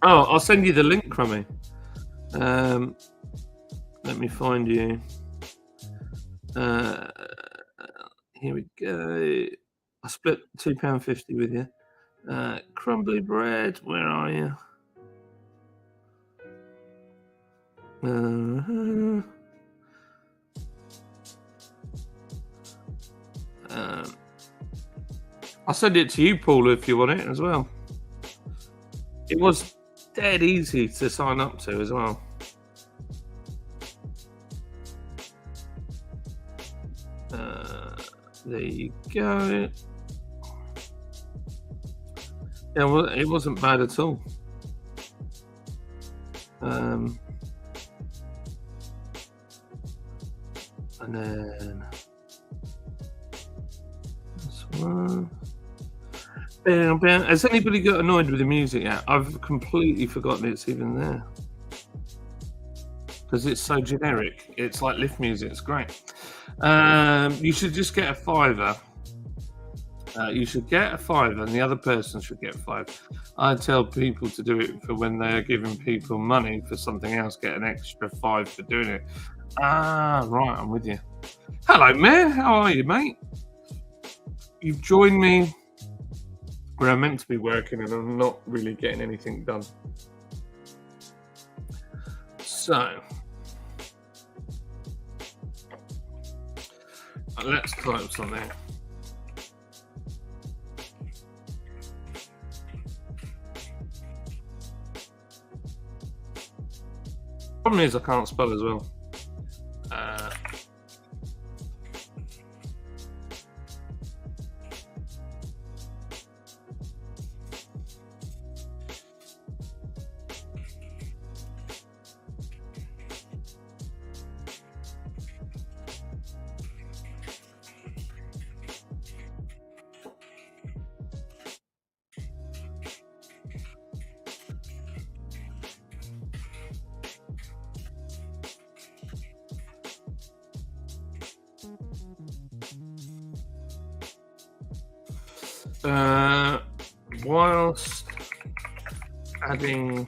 Speaker 2: I'll send you the link, Crummy. Let me find you. Here we go. I split £2.50 with you. Crumbly bread, where are you? I'll send it to you, Paul, if you want it as well. It was dead easy to sign up to as well. There you go. Yeah, well, it wasn't bad at all. And then this one. Bam, bam. Has anybody got annoyed with the music yet? I've completely forgotten it's even there. Because it's so generic. It's like lift music. It's great. You should just get a £5. You should get a £5 and the other person should get 5. I tell people to do it for when they are giving people money for something else, get an extra 5 for doing it. Right, I'm with you. Hello, Mayor. How are you, mate? You've joined me where I'm meant to be working and I'm not really getting anything done. So, let's type something. Problem is I can't spell as well. Whilst adding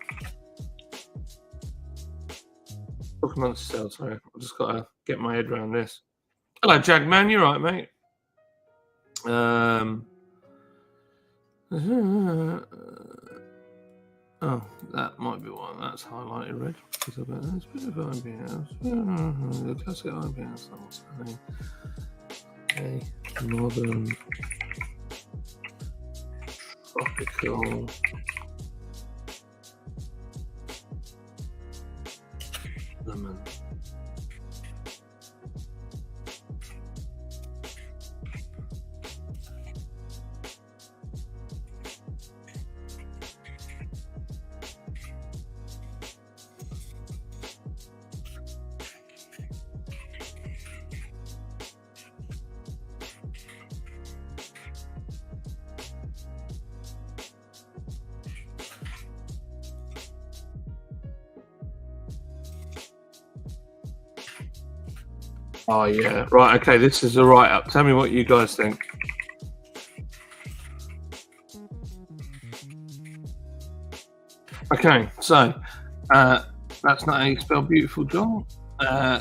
Speaker 2: talk amongst yourselves, sorry, I've just got to get my head around this. Hello, Jagman, you're right, mate. Oh, that might be one that's highlighted red. It's a bit of IBS. The classic IBS. Okay, modern tropical lemon. Oh yeah, right. Okay, this is a write-up. Tell me what you guys think. Okay, so that's not how you spell beautiful, John.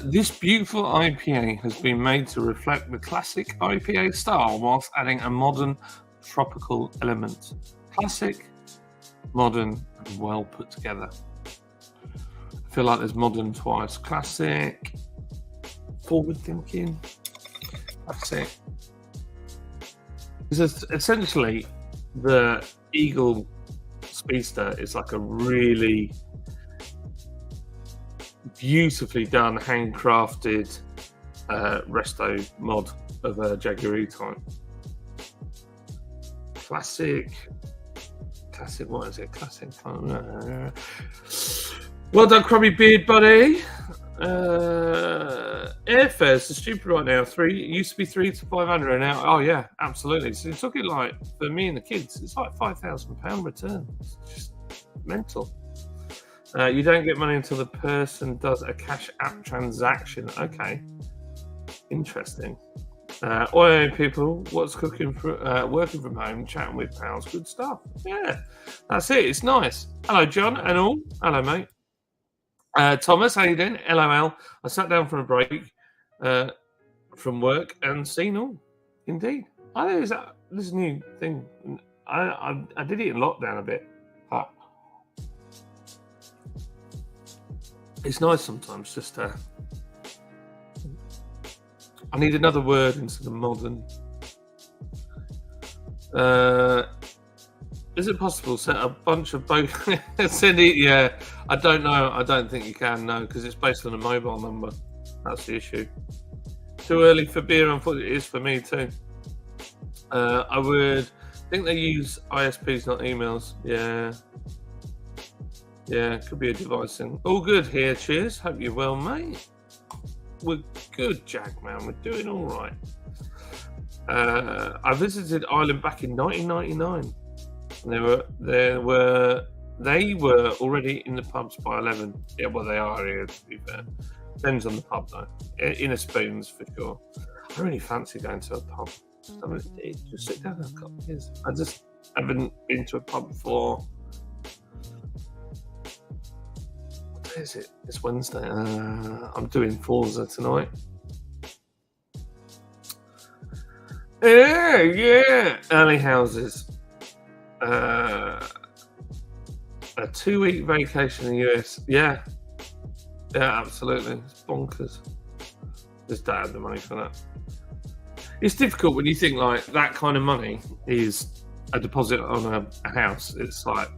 Speaker 2: This beautiful IPA has been made to reflect the classic IPA style whilst adding a modern tropical element. Classic, modern, and well put together. I feel like there's modern twice. Classic, forward thinking. That's it. It's essentially the Eagle Speedster is like a really beautifully done, handcrafted resto mod of a Jaguar E-Type. Classic. What is it? Classic. Well done, Crummy Beard Buddy. Airfares are stupid right now. It used to be 300 to 500, and now, oh yeah, absolutely. So it's looking like, for me and the kids, it's like £5,000 return. It's just mental. You don't get money until the person does a Cash App transaction. Okay, interesting. Oi, people, what's cooking for working from home, chatting with pals, good stuff. Yeah, that's it. It's nice. Hello, John and all. Hello, mate. Thomas, how you doing? LOL. I sat down for a break from work and seen all. Indeed. I think it's this new thing. I did it in lockdown a bit. But it's nice sometimes just to... I need another word instead of modern. Is it possible to set a bunch of both? Yeah, I don't know. I don't think you can, no, because it's based on a mobile number. That's the issue. Too early for beer, unfortunately. It is for me too. I would think they use ISPs, not emails. Yeah, could be a device thing. All good here. Cheers. Hope you're well, mate. We're good, Jack, man. We're doing all right. I visited Ireland back in 1999. They were already in the pubs by 11. Yeah, well, they are here, to be fair. Depends on the pub, though. In a Spoons, for sure. I really fancy going to a pub. Just sit down and have a couple of beers. I just haven't been to a pub for... What day is it? It's Wednesday. I'm doing Forza tonight. Yeah. Early houses. A 2-week vacation in the US. Yeah, absolutely. It's bonkers. Just don't have the money for that. It's difficult when you think like that kind of money is a deposit on a house. It's like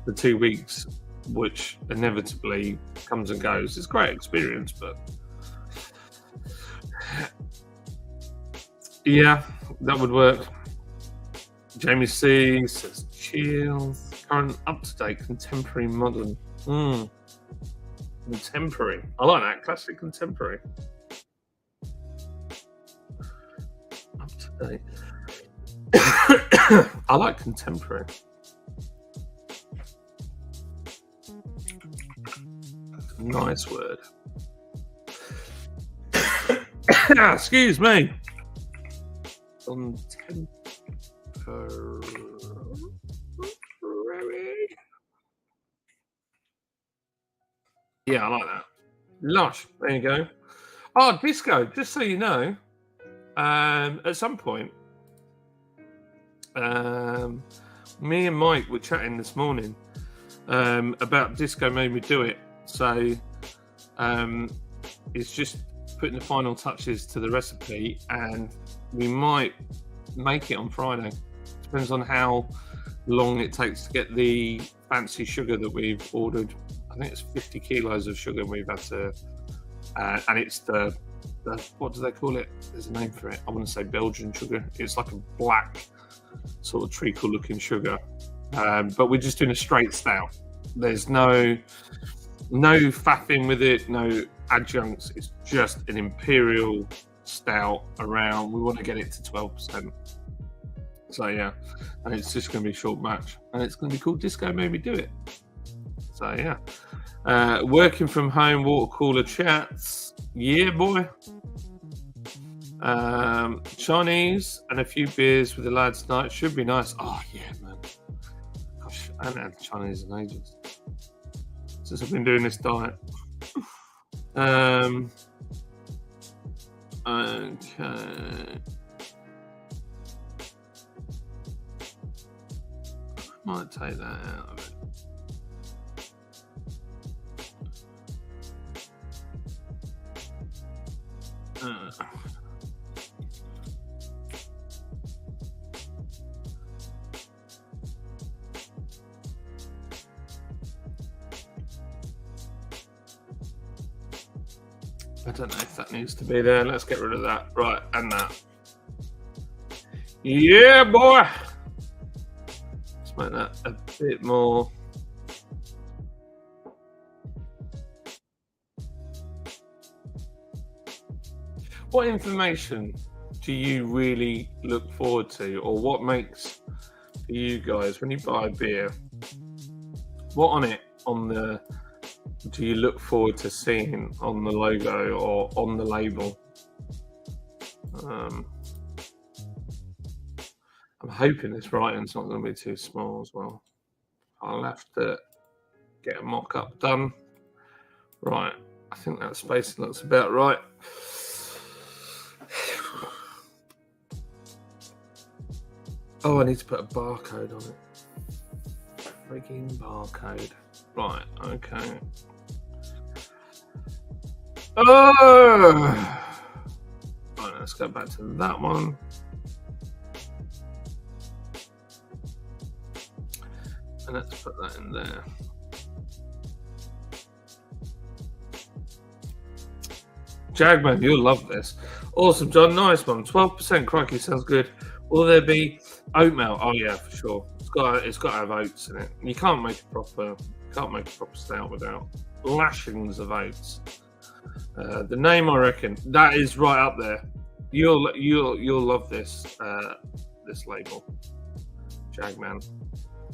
Speaker 2: the 2 weeks, which inevitably comes and goes. It's a great experience, but yeah, that would work. Jamie C says chill. Current, up-to-date, contemporary, modern. Contemporary. I like that. Classic contemporary. Up-to-date. I like contemporary. Nice word. Excuse me. Contemporary. Yeah, I like that. Lush. There you go. Oh, disco. Just so you know, at some point, me and Mike were chatting this morning about Disco Made Me Do It. So it's just putting the final touches to the recipe, and we might make it on Friday. Depends on how long it takes to get the fancy sugar that we've ordered. I think it's 50 kilos of sugar we've had to, and it's the what do they call it? There's a name for it. I want to say Belgian sugar. It's like a black sort of treacle looking sugar, but we're just doing a straight stout. There's no faffing with it, no adjuncts. It's just an imperial stout around. We want to get it to 12%. So yeah, and it's just going to be a short match, and it's going to be called Disco Made Me Do It. So yeah, working from home, water cooler chats. Yeah, boy. Chinese and a few beers with the lads tonight should be nice. Oh yeah, man. Gosh, I haven't had Chinese in ages since I've been doing this diet. Okay. Might take that out of it. I don't know if that needs to be there. Let's get rid of that. Right, and that. Yeah, boy. Let's make that a bit more. What information do you really look forward to, or what makes for you guys when you buy beer? What on it do you look forward to seeing on the logo or on the label? I'm hoping this writing's not going to be too small as well. I'll have to get a mock-up done. Right, I think that spacing looks about right. Oh, I need to put a barcode on it. Freaking barcode. Right, okay. Oh! Right, let's go back to that one. And let's put that in there. Jagman, you'll love this. Awesome, John. Nice one. 12%. Crikey, sounds good. Will there be oatmeal? Oh yeah, for sure. It's got to have oats in it. You can't make a proper stout without lashings of oats. The name, I reckon, that is right up there. You'll love this this label, Jagman,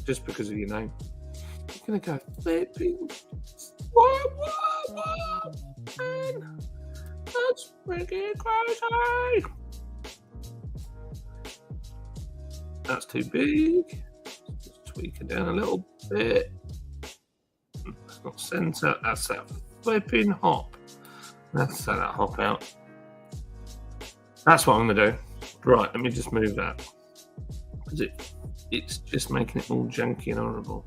Speaker 2: just because of your name. You're gonna go flipping. What? Man, that's freaking crazy. That's too big. Just tweak it down a little bit. That's not center. That's that flipping hop. Let's set that hop out. That's what I'm going to do. Right, let me just move that. Because it's just making it all junky and horrible.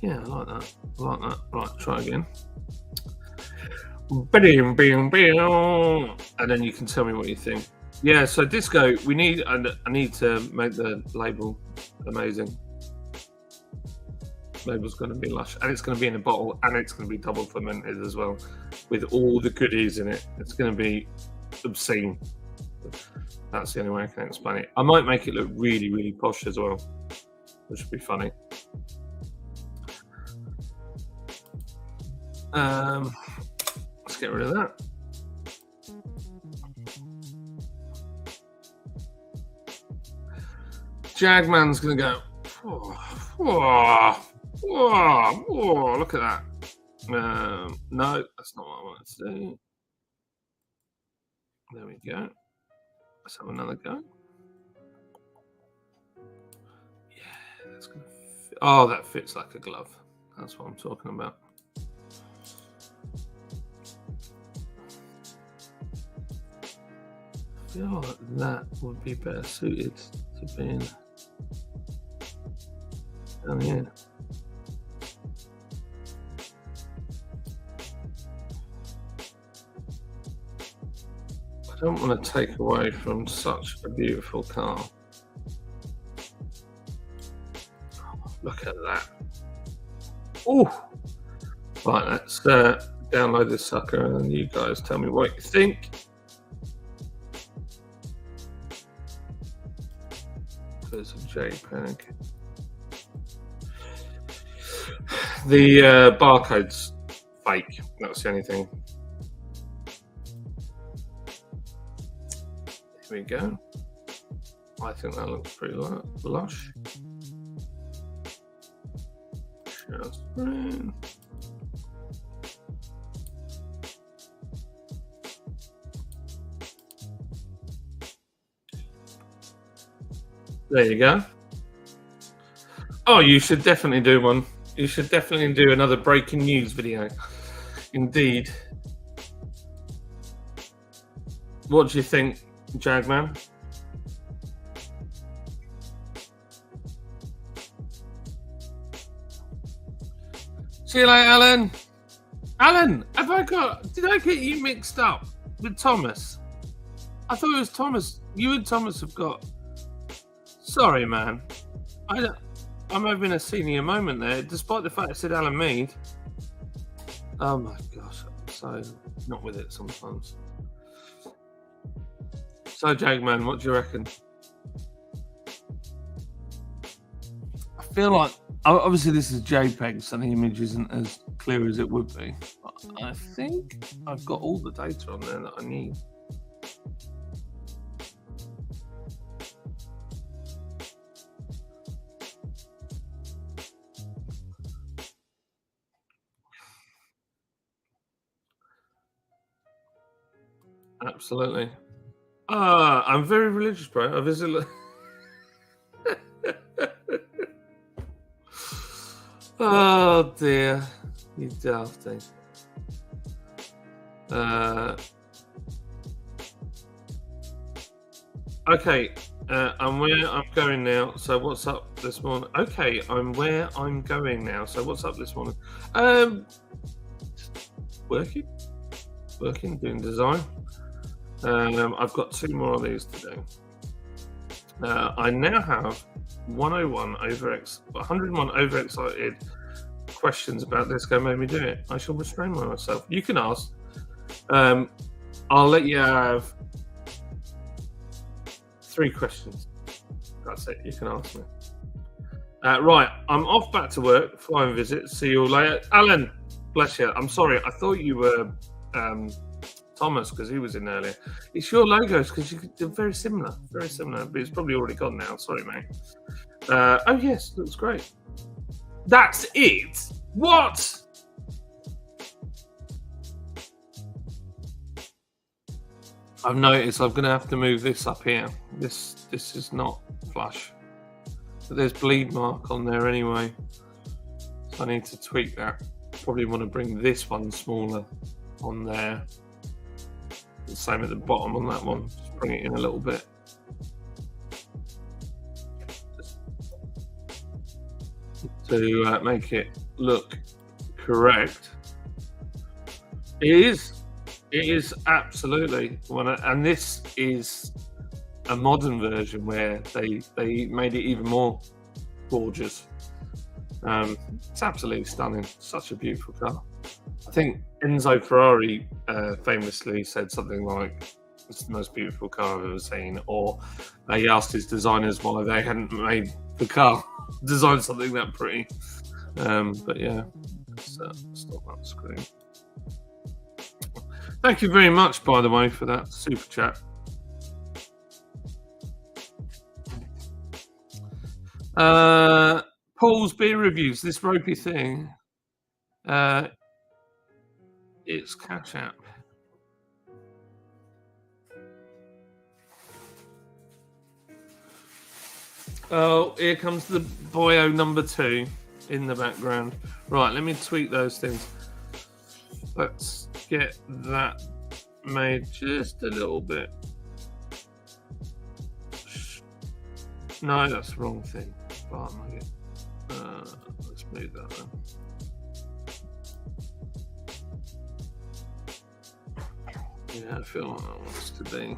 Speaker 2: Yeah, I like that. I like that. Right, try again. And then you can tell me what you think. Yeah, so disco, I need to make the label amazing. Label's going to be lush, and it's going to be in a bottle, and it's going to be double fermented as well, with all the goodies in it. It's going to be obscene. That's the only way I can explain it. I might make it look really, really posh as well, which would be funny. Let's get rid of that. Jagman's going to go. Oh, look at that. No, that's not what I wanted to do. There we go. Let's have another go. Yeah, that's going to fit. Oh, that fits like a glove. That's what I'm talking about. I feel like that would be better suited to being down here. I don't want to take away from such a beautiful car. Look at that. Oh, right, let's download this sucker and then you guys tell me what you think. There's a JPEG. The barcode's fake. That's the only thing. Here we go. I think that looks pretty lush. Share screen. There you go. Oh, you should definitely do one. You should definitely do another breaking news video. Indeed. What do you think, Jagman? See you later, Alan. Alan, did I get you mixed up with Thomas? I thought it was Thomas. You and Thomas have got... Sorry, man. I'm having a senior moment there, despite the fact I said Alan Mead. Oh my gosh, I'm so not with it sometimes. So, Jagman, what do you reckon? I feel like, obviously this is JPEG, so the image isn't as clear as it would be. But I think I've got all the data on there that I need. Absolutely. I'm very religious, bro. I visit. Oh dear, you dafty. Okay, I'm where I'm going now. So what's up this morning? Okay, I'm where I'm going now. So what's up this morning? Working, doing design. I've got 2 more of these to do. I now have 101 overexcited questions about this game made me do it. I shall restrain myself. You can ask. I'll let you have 3 questions. That's it. You can ask me. Right, I'm off back to work. Flying visit. See you all later. Alan, bless you. I'm sorry. I thought you were Thomas because he was in earlier. It's your logos because they're very similar. Very similar. But it's probably already gone now. Sorry, mate. Oh, yes. Looks great. That's it? What? I've noticed I'm going to have to move this up here. This is not flush. But there's bleed mark on there anyway. So I need to tweak that. Probably want to bring this one smaller on there. The same at the bottom on that one. Just bring it in a little bit. To make it look correct. It is absolutely one, and this is a modern version where they made it even more gorgeous. It's absolutely stunning. Such a beautiful car. I think Enzo Ferrari famously said something like, "It's the most beautiful car I've ever seen," or he asked his designers why they hadn't made the car design something that pretty. But yeah, let's stop that screen. Thank you very much, by the way, for that super chat. Paul's beer reviews. This ropey thing. It's Cash App. Oh, here comes the boyo number 2 in the background. Right, let me tweak those things. Let's get that made just a little bit. No, that's the wrong thing. Let's move that then. Yeah, I feel like that wants to be.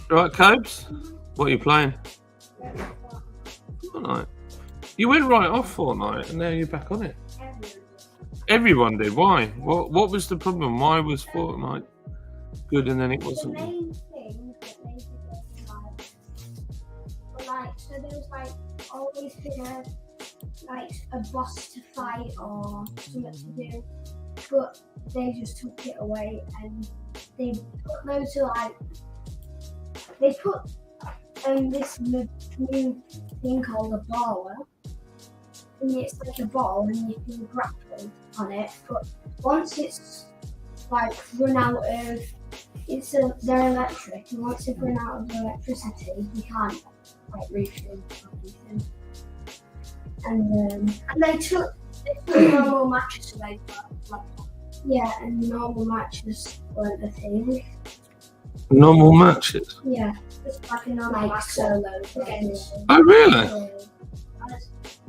Speaker 2: Right, Cobes? What are you playing? Fortnite. You went right off Fortnite and now you're back on it. Everyone did. Why? What was the problem? Why was Fortnite good and then it wasn't?
Speaker 3: The main thing that made it good, so there's always been a boss to fight or something to do, but they just took it away and they put loads of they put this new thing called a baller, and it's like a ball and you can grapple on it, but once it's run out of they're electric, and once they've run out of electricity you can't refuel anything. And they took normal matches away, and normal matches weren't a thing.
Speaker 2: Normal matches?
Speaker 3: Yeah, just like a normal match solo against.
Speaker 2: Oh, really?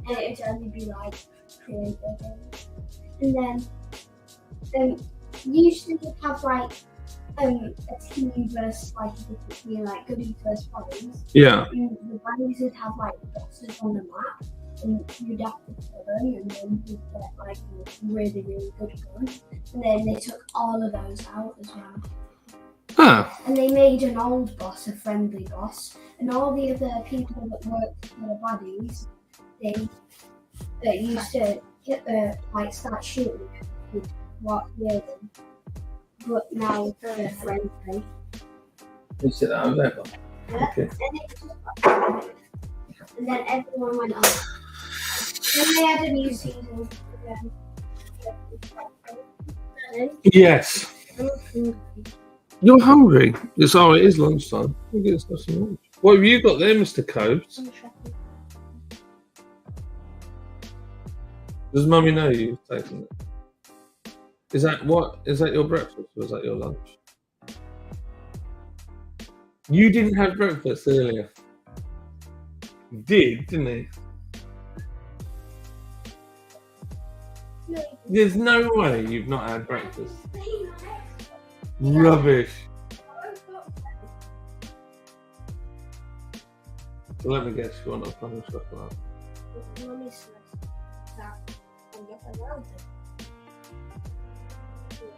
Speaker 3: And it would only be creative. And then usually you have a team versus like a different team, like goodies versus baddies.
Speaker 2: Yeah.
Speaker 3: And the baddies would have like boxes on the map, and you'd have to kill them, and then you'd get like a really, really good gun. And then they took all of those out as well.
Speaker 2: Ah.
Speaker 3: And they made an old boss a friendly boss, and all the other people that worked for the baddies, they used to like start shooting with what near them. But now they're friendly.
Speaker 2: You sit down there.
Speaker 3: Yeah.
Speaker 2: Okay.
Speaker 3: And then everyone went on. Then they had a new season again.
Speaker 2: Yes. You're hungry. It's it is lunchtime. We'll get us some lunch. What have you got there, Mr. Coates? Does Mummy know you've taken it? Is that what? Is that your breakfast or is that your lunch? You didn't have breakfast earlier. You did, didn't you? There's no way you've not had breakfast. Rubbish. So let me guess, you want a funny chocolate?
Speaker 3: Mummy says that I'm not allowed it.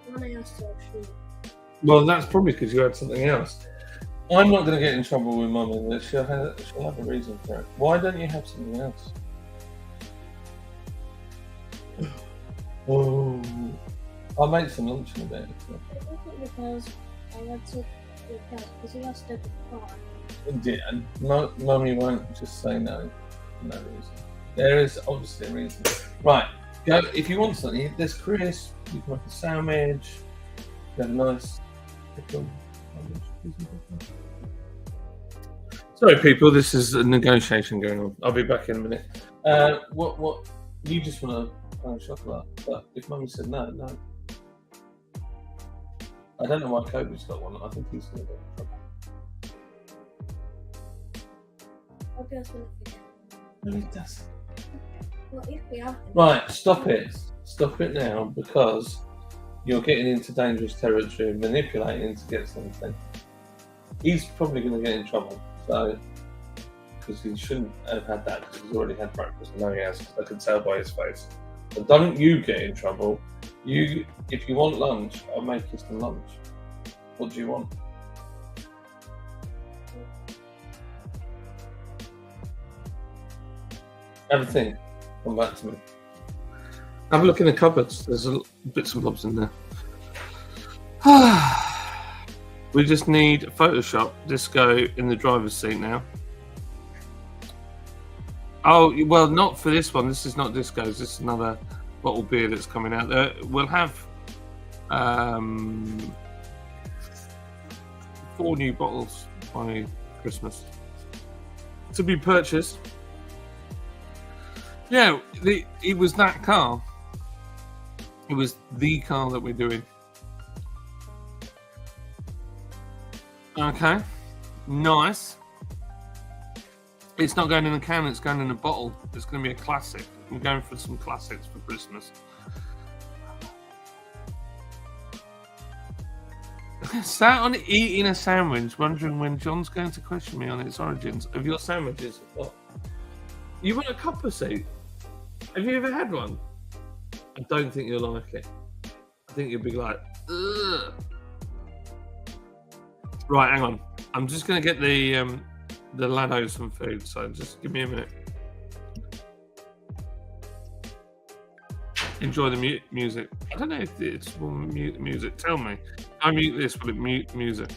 Speaker 3: When I asked her,
Speaker 2: Well, that's probably because you had something else. I'm not going to get in trouble with Mummy. She'll have a reason for it. Why don't you have something else? Oh, I'll make some lunch in a bit.
Speaker 3: because I want to because he has to car.
Speaker 2: Mummy won't just say no. No reason. There is obviously a reason. Right, go if you want something. There's crisp. You can make a sandwich. You have a nice pickle. Sorry, people. This is a negotiation going on. I'll be back in a minute. What? You just want a chocolate? But if Mummy said no. I don't know why Kobe's got one. I think he's going to get in trouble.
Speaker 3: I'll just want to forget.
Speaker 2: No, he doesn't.
Speaker 3: Well, if we have
Speaker 2: Right, stop it. Stop it now because you're getting into dangerous territory and manipulating to get something. He's probably going to get in trouble. So, because he shouldn't have had that because he's already had breakfast. I know he has. I can tell by his face. But don't you get in trouble. If you want lunch, I'll make you some lunch. What do you want? Have a think. Come back to me. Have a look in the cupboards. There's bits and bobs in there. We just need Photoshop Disco in the driver's seat now. Oh, well, not for this one. This is not Disco's. This is another bottle beer that's coming out there. We'll have 4 new bottles by Christmas to be purchased. Yeah, it was that car. It was the car that we're doing. Okay, nice. It's not going in a can, it's going in a bottle. It's going to be a classic. I'm going for some classics for Christmas. Sat on eating a sandwich, wondering when John's going to question me on its origins. Of your sandwiches? What? You want a copper seat? Have you ever had one? I don't think you'll like it. I think you'll be like, ugh. Right, hang on. I'm just going to get the Lado some food, so just give me a minute. Enjoy the music. I don't know if it's music. Tell me. I mute this, will it mute music?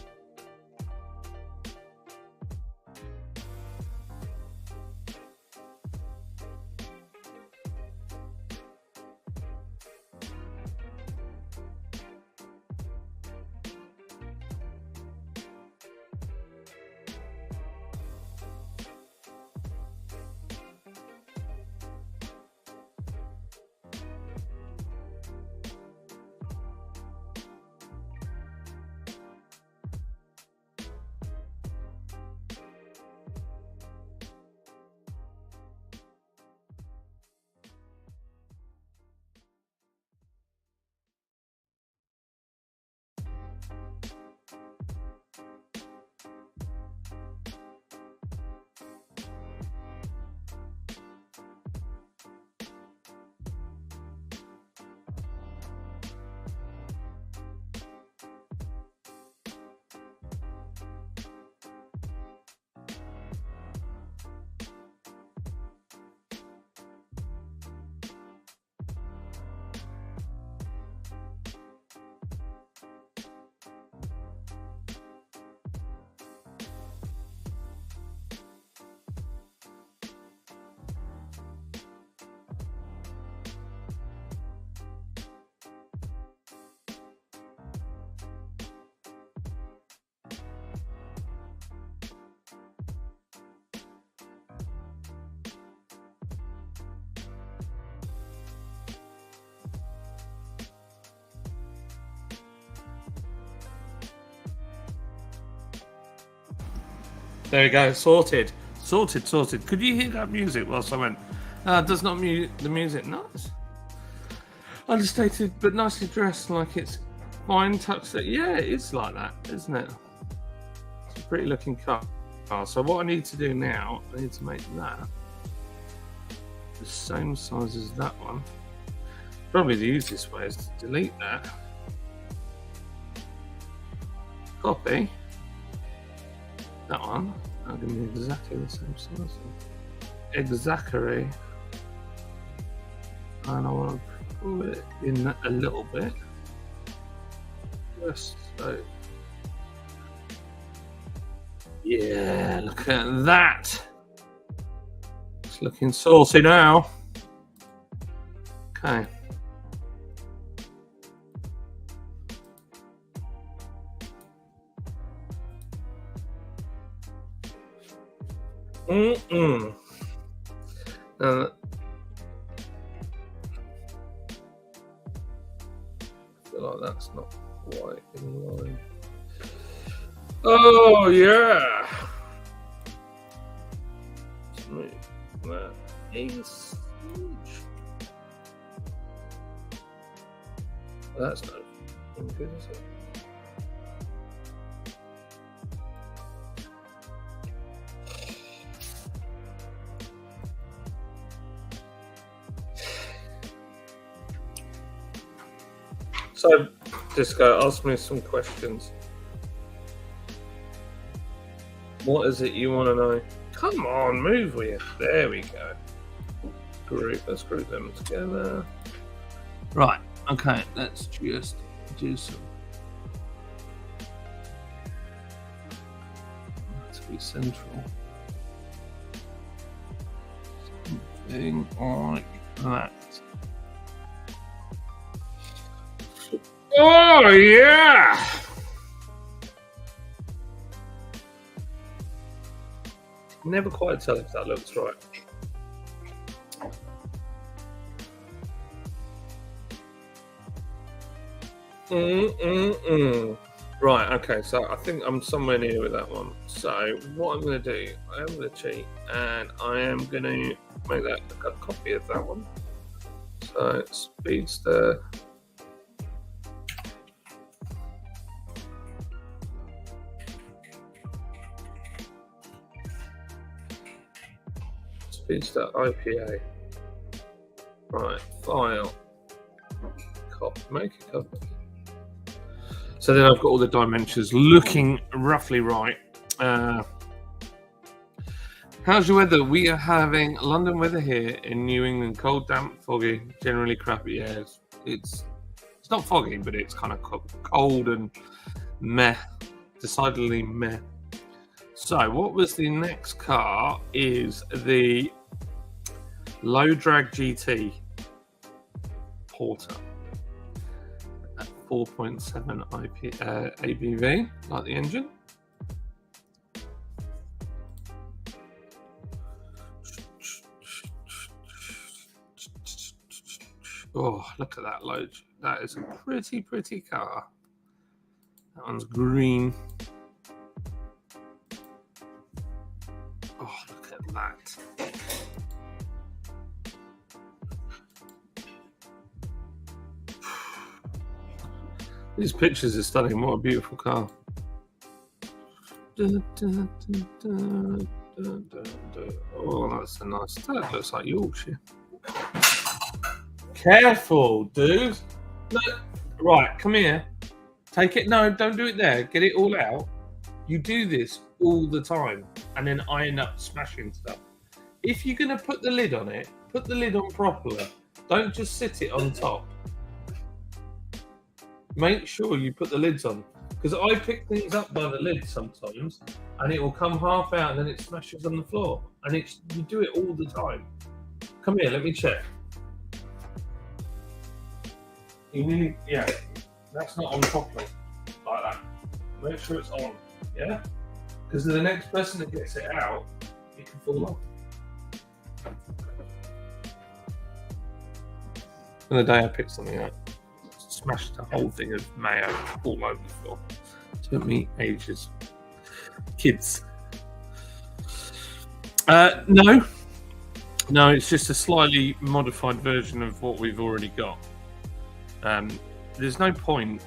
Speaker 2: There we go. Sorted. Could you hear that music whilst I went? Does not mute the music. Nice. Understated, but nicely dressed, like it's fine touch. Yeah, it is like that, isn't it? It's a pretty looking car. So what I need to do now, I need to make that the same size as that one. Probably the easiest way is to delete that. Copy that one. I'm going to be exactly the same size. Exactly. And I want to pull it in a little bit. Just so. Yeah, look at that. It's looking saucy now. Okay. I feel like that's not quite in line. Oh yeah. Smooth. That is huge. That's no good, is it? So, Disco, ask me some questions. What is it you want to know? Come on, move with it. There we go. Let's group them together. Right, okay, let's just do some. To be central. Something like that. Oh, yeah! Never quite tell if that looks right. Right, okay, so I think I'm somewhere near with that one. So what I'm going to do, I am going to cheat, and I am going to make that a copy of that one. So Speedster. Speedster IPA. Right, file. Copy, make a copy. So then I've got all the dimensions looking roughly right. How's your weather? We are having London weather here in New England. Cold, damp, foggy, generally crappy. Yeah, it's not foggy, but it's kind of cold and meh, decidedly meh. So what was the next car is the Low Drag GT Porter at 4.7 ABV, like the engine. Oh, look at that load. That is a pretty car. That one's green. Oh, look at that. These pictures are stunning. What a beautiful car. Oh, that's a nice. That looks like Yorkshire. Careful, dude. Look. Right, come here. Take it. No, don't do it there. Get it all out. You do this all the time, and then I end up smashing stuff. If you're going to put the lid on it, put the lid on properly. Don't just sit it on top. Make sure you put the lids on, because I pick things up by the lid sometimes, and it will come half out, and then it smashes on the floor. And you do it all the time. Come here, let me check. You need, yeah, that's not on properly, like that. Make sure it's on, yeah? Because the next person that gets it out, it can fall off. And the day I picked something out, smashed the whole thing of mayo all over the floor. Took me ages. Kids. No, it's just a slightly modified version of what we've already got. There's no point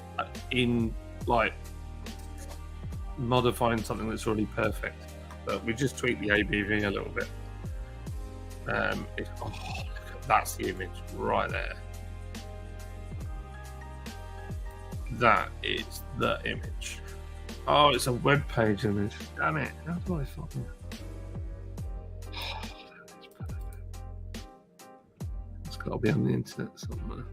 Speaker 2: in like modifying something that's already perfect, but we just tweak the ABV a little bit. That's the image right there. That is the image. Oh, it's a web page image. Damn it! How do I fucking? It's got to be on the internet somewhere.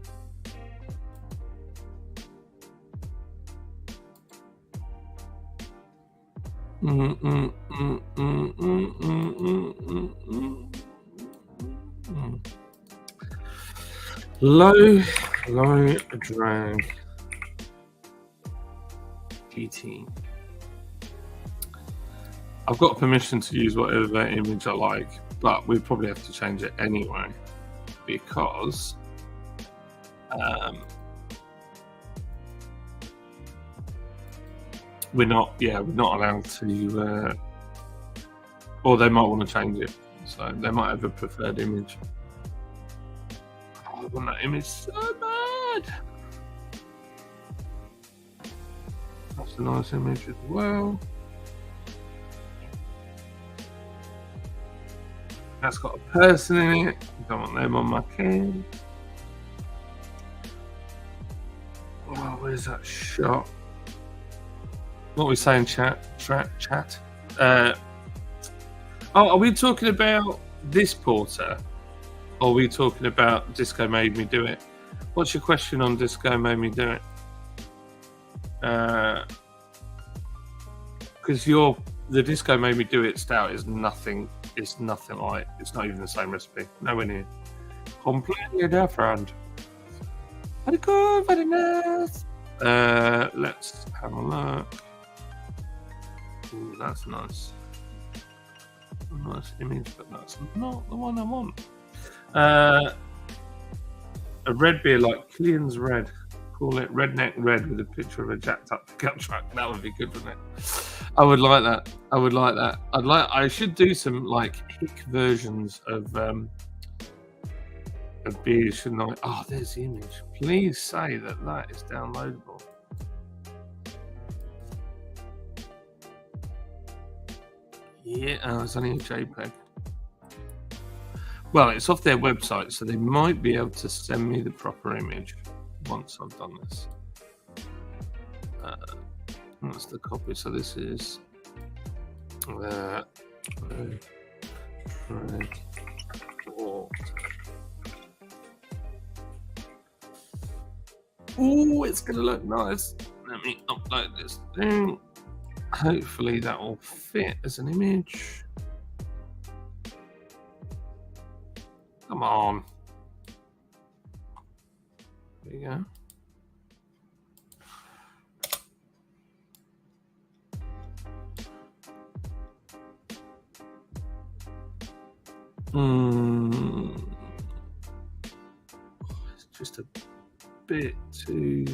Speaker 2: Low drag GT. I've got permission to use whatever image I like, but we probably have to change it anyway because we're not allowed to, or they might want to change it, so they might have a preferred image. I want that image so bad. That's a nice image as well. That's got a person in it. I don't want them on my cam. Oh, where's that shot? What are we saying, chat? Are we talking about this porter? Or are we talking about Disco Made Me Do It? What's your question on Disco Made Me Do It? Because the Disco Made Me Do It stout is nothing. It's nothing like. It's not even the same recipe. Nowhere near. Completely different. Very good. Very nice. Let's have a look. Ooh, that's nice. A nice image, but that's not the one I want. A red beer like Killian's Red. Call it Redneck Red with a picture of a jacked up pickup truck. That would be good, wouldn't it? I would like that. I should do some like hick versions of beers, shouldn't I? Oh, there's the image. Please say that is downloadable. Yeah, it's only a JPEG. Well, it's off their website, so they might be able to send me the proper image once I've done this. That's the copy. So this is oh, it's gonna look nice. Let me upload this thing. Hopefully that will fit as an image. Come on. There you go. It's just a bit too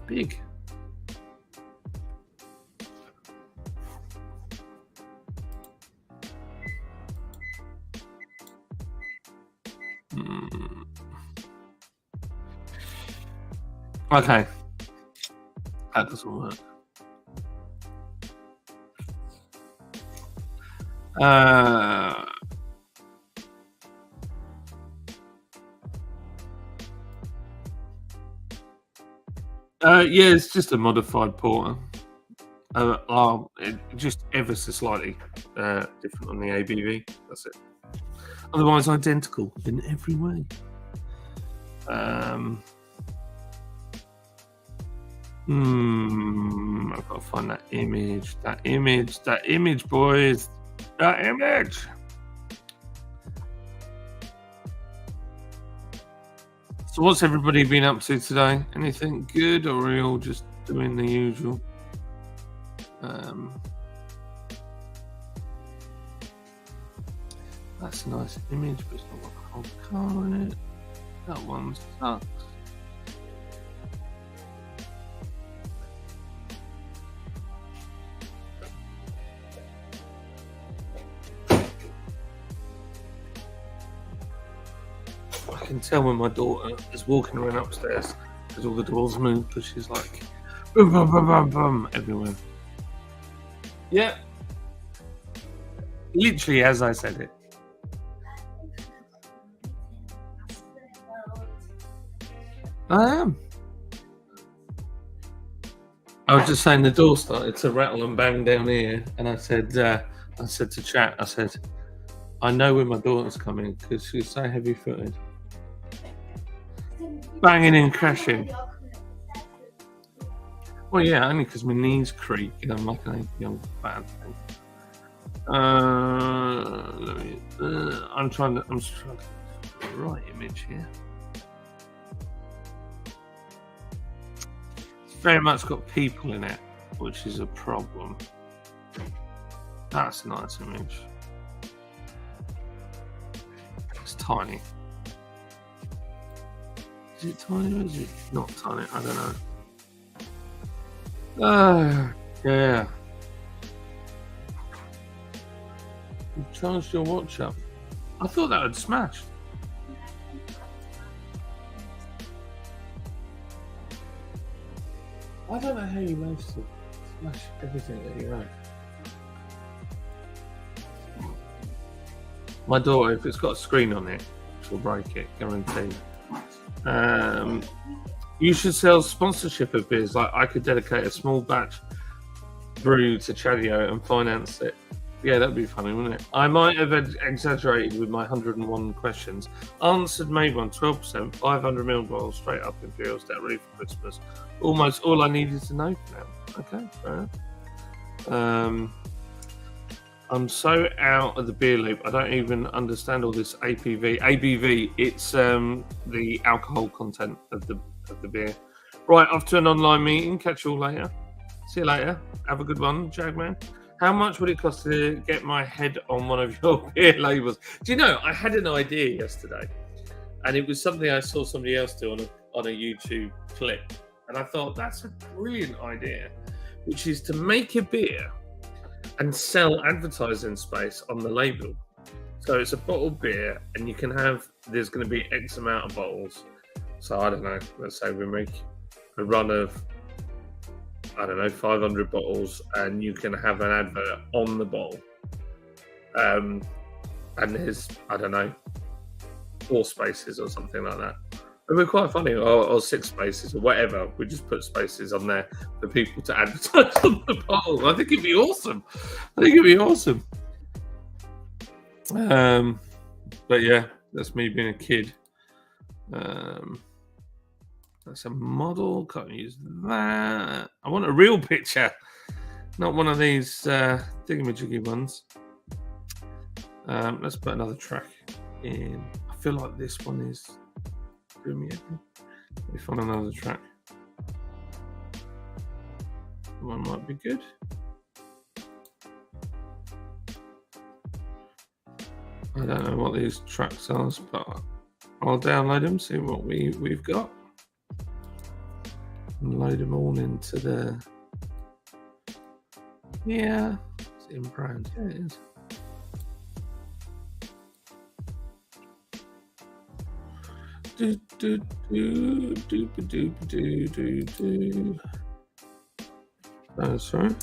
Speaker 2: big. Okay, that doesn't work. Yeah, it's just a modified porter. Just ever so slightly different on the ABV. That's it. Otherwise, identical in every way. I've got to find that image. That image, boys. That image. So what's everybody been up to today? Anything good, or are we all just doing the usual? That's a nice image, but it's not got the whole car in it. That one sucks. can tell when my daughter is walking around upstairs because all the doors move because she's like boom, boom, boom, boom, boom everywhere. Yeah. Literally as I said it. I am. I was just saying the door started to rattle and bang down here, and I said to chat, I said, I know when my daughter's coming because she's so heavy-footed, banging and crashing. Well, yeah, only because my knees creak and I'm like a young bad thing. I'm trying to get the right image here. Very much got people in it, which is a problem. That's a nice image. It's tiny. Is it tiny or is it not tiny? I don't know. Yeah. You charged your watch up. I thought that had smashed. I don't know how you managed to smash everything that you own. My daughter, if it's got a screen on it, she'll break it, guaranteed. You should sell sponsorship of beers. Like I could dedicate a small batch brew to Chadio and finance it. Yeah, that'd be funny, wouldn't it? I might have exaggerated with my 101 questions. Answered made one, 12%, 500ml bottles straight up Imperial Stout ready for Christmas. Almost all I needed to know for now. Okay, fair enough. I'm so out of the beer loop. I don't even understand all this ABV. ABV, it's the alcohol content of the beer. Right, off to an online meeting. Catch you all later. See you later. Have a good one, Jagman. How much would it cost to get my head on one of your beer labels? Do you know, I had an idea yesterday, and it was something I saw somebody else do on a YouTube clip, and I thought that's a brilliant idea, which is to make a beer and sell advertising space on the label. So it's a bottled beer, and you can have, there's going to be X amount of bottles. So I don't know, let's say we make a run of, 500 bottles, and you can have an advert on the bottle. And there's, 4 spaces or something like that. It would be quite funny, or 6 spaces or whatever. We just put spaces on there for people to advertise on the bottle. I think it'd be awesome. But yeah, that's me being a kid. That's a model. Can't use that. I want a real picture, not one of these thingamajiggy ones. Let's put another track in. I feel like this one is doing me. Let me find another track. One might be good. I don't know what these tracks are, but I'll download them, see what we've got. And load them all into the... Yeah, it's in brand. Yeah, it is. That's right.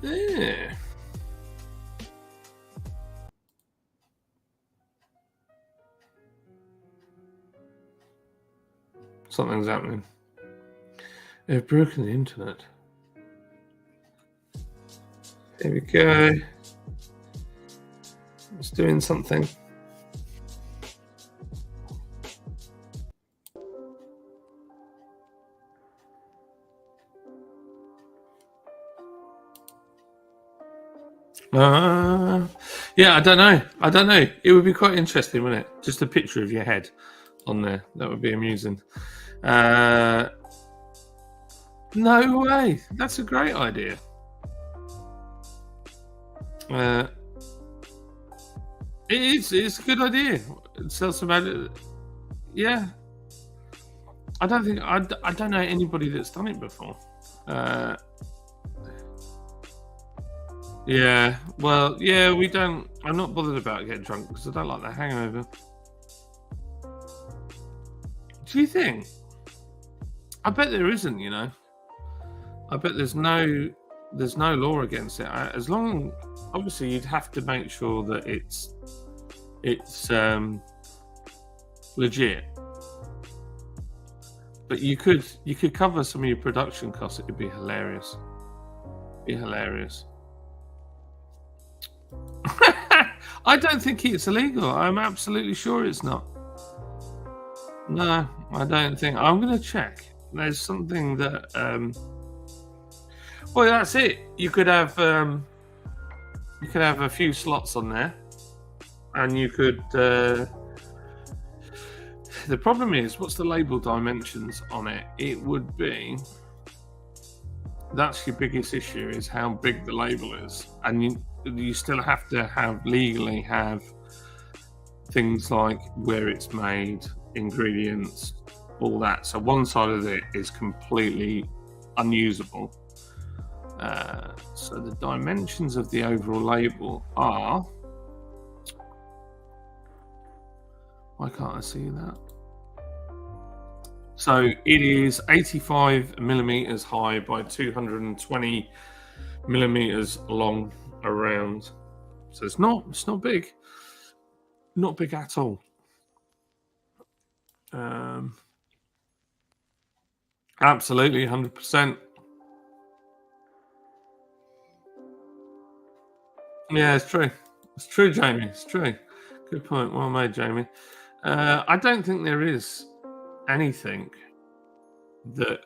Speaker 2: Yeah. Something's happening. They've broken the internet. There we go. It's doing something. Yeah, I don't know. It would be quite interesting, wouldn't it? Just a picture of your head on there. That would be amusing. No way. That's a great idea. It's a good idea. Sell some ad. Yeah. I don't know anybody that's done it before. Yeah, well, yeah, we don't. I'm not bothered about getting drunk because I don't like the hangover. Do you think? I bet there isn't. You know, I bet there's no law against it. As long, obviously, you'd have to make sure that it's legit. But you could cover some of your production costs. It would be hilarious. Be hilarious. I don't think it's illegal. I'm absolutely sure it's not. No, I don't think. I'm going to check. There's something that. Well, that's it. You could have a few slots on there, and you could. The problem is, what's the label dimensions on it? It would be. That's your biggest issue: is how big the label is, and you still have to legally have things like where it's made, ingredients, all that. So one side of it is completely unusable. So the dimensions of the overall label are. Why can't I see that? So it is 85 millimeters high by 220 millimeters long around. So it's not big. Not big at all. Absolutely, 100%. Yeah, it's true. It's true, Jamie. It's true. Good point. Well made, Jamie. I don't think there is anything that.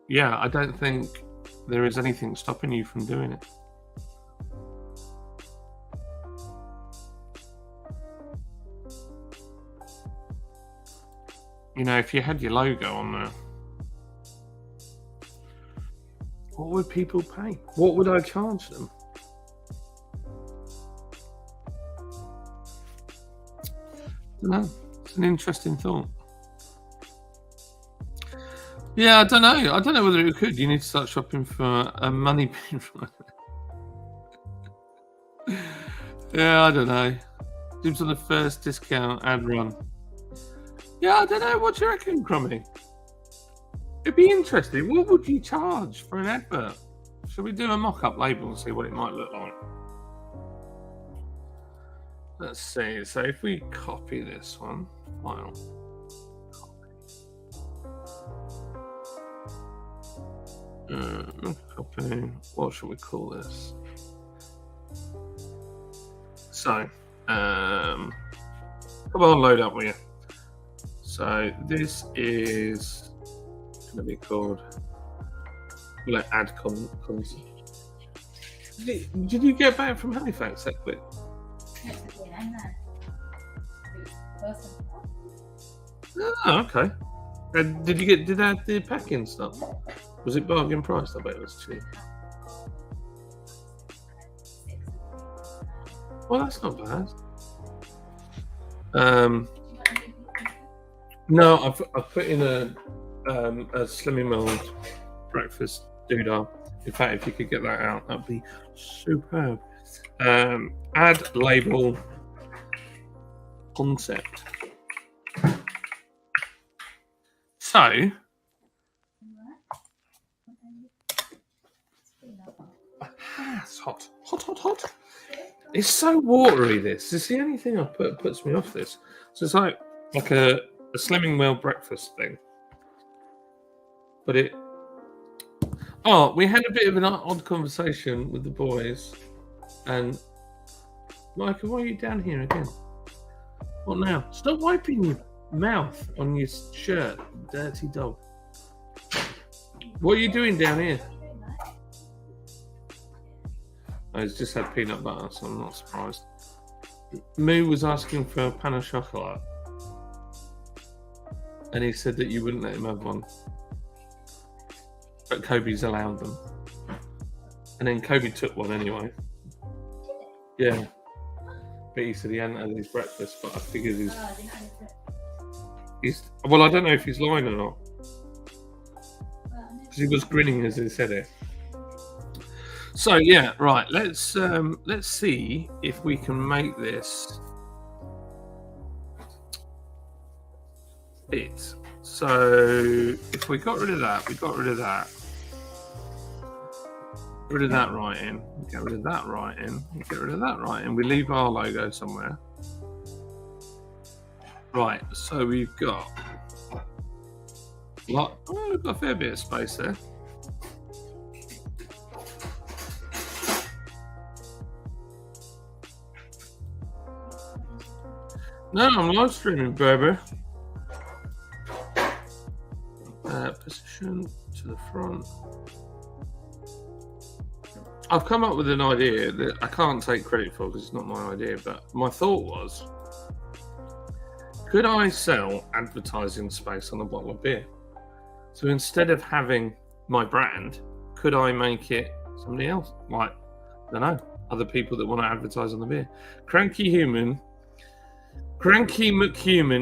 Speaker 2: Yeah, I don't think there is anything stopping you from doing it. You know, if you had your logo on there, what would people pay? What would I charge them? I don't know. It's an interesting thought. Yeah, I don't know. I don't know whether it could. You need to start shopping for a money bin. Yeah, I don't know. Dibs on the first discount ad run. Yeah, I don't know. What do you reckon, Crummy? It'd be interesting. What would you charge for an advert? Should we do a mock-up label and see what it might look like? Let's see. So if we copy this one, file. Copy. What should we call this? So, come on, load up with you. So this is going to be called. Like ad concept. Did you get back from Halifax that quick? Oh, okay. And did they have the packing stuff? Was it bargain price? I bet it was cheap. Well, that's not bad. No, I've put in a Slimming World breakfast doodah. In fact, if you could get that out, that'd be superb. Add label concept. So, it's hot. It's so watery. This is the only thing puts me off this. So it's like a Slimming World breakfast thing, but it. Oh, we had a bit of an odd conversation with the boys, and Michael, why are you down here again? What now? Stop wiping your mouth on your shirt, dirty dog. What are you doing down here? Oh, he's just had peanut butter, so I'm not surprised. Moo was asking for a pan of chocolate, and he said that you wouldn't let him have one. But Kobe's allowed them. And then Kobe took one anyway. Yeah. But he said he hadn't had his breakfast, but I figured he's well, I don't know if he's lying or not. Because he was grinning as he said it. So yeah, right. Let's see if we can make this it. So if we got rid of that, we got rid of that. Get rid of that writing. Get rid of that writing. Get rid of that writing. We leave our logo somewhere. Right. So we've got what? Oh, we've got a fair bit of space there. No, I'm live streaming, baby. Position to the front. I've come up with an idea that I can't take credit for because it's not my idea, but my thought was, could I sell advertising space on a bottle of beer? So instead of having my brand, could I make it somebody else? Like, I don't know, other people that want to advertise on the beer. Cranky McHuman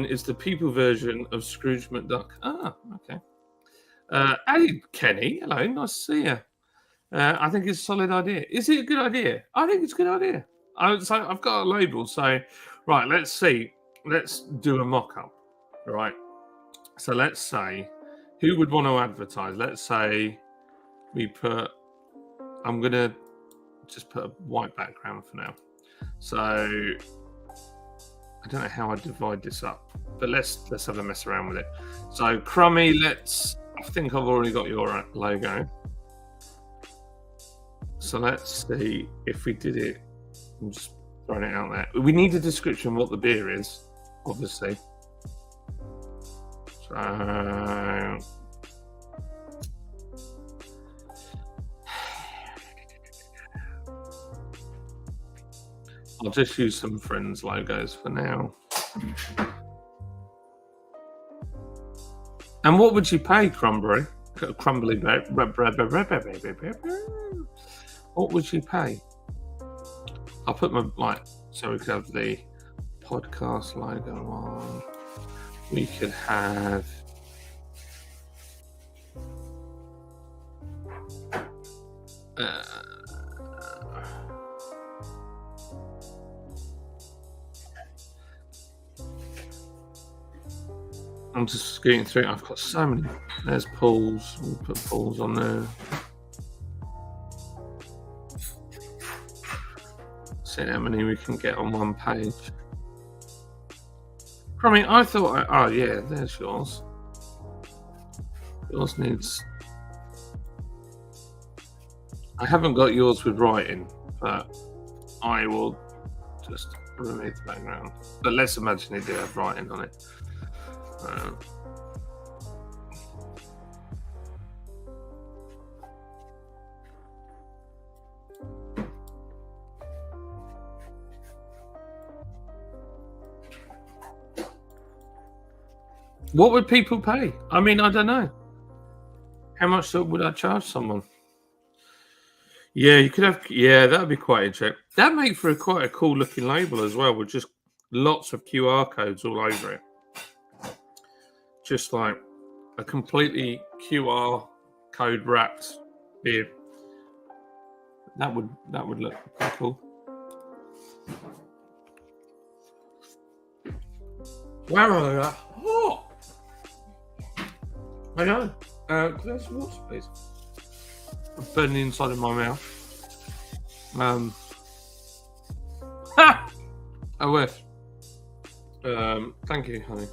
Speaker 2: is the people version of Scrooge McDuck. Ah, okay. Hey, Kenny. Hello, nice to see you. I think it's a solid idea. Is it a good idea? I think it's a good idea. So I've got a label. So, right, let's see. Let's do a mock-up. Right. So let's say, who would want to advertise? Let's say we put, I'm going to just put a white background for now. So I don't know how I divide this up, but let's have a mess around with it. So Crummy, I think I've already got your logo. So let's see if we did it. I'm just throwing it out there. We need a description of what the beer is, obviously. So I'll just use some friends logos for now. And what would you pay, Crumbly? What would you pay? I'll put my so we could have the podcast logo on. We could have I'm just getting through. I've got so many. There's Paul's. We'll put Paul's on there. See how many we can get on one page. I mean, I thought. Oh yeah, there's yours. Yours needs. I haven't got yours with writing, but I will just remove the background. But let's imagine it did have writing on it. What would people pay? I mean, I don't know. How much would I charge someone? Yeah, you could have. Yeah, that'd be quite interesting. That'd make for quite a cool looking label as well, with just lots of QR codes all over it. Just like a completely QR code wrapped beer. That would look quite cool. Wow, oh. I know. Could I have some water, please? I'm burning the inside of my mouth. I wish. Thank you, honey.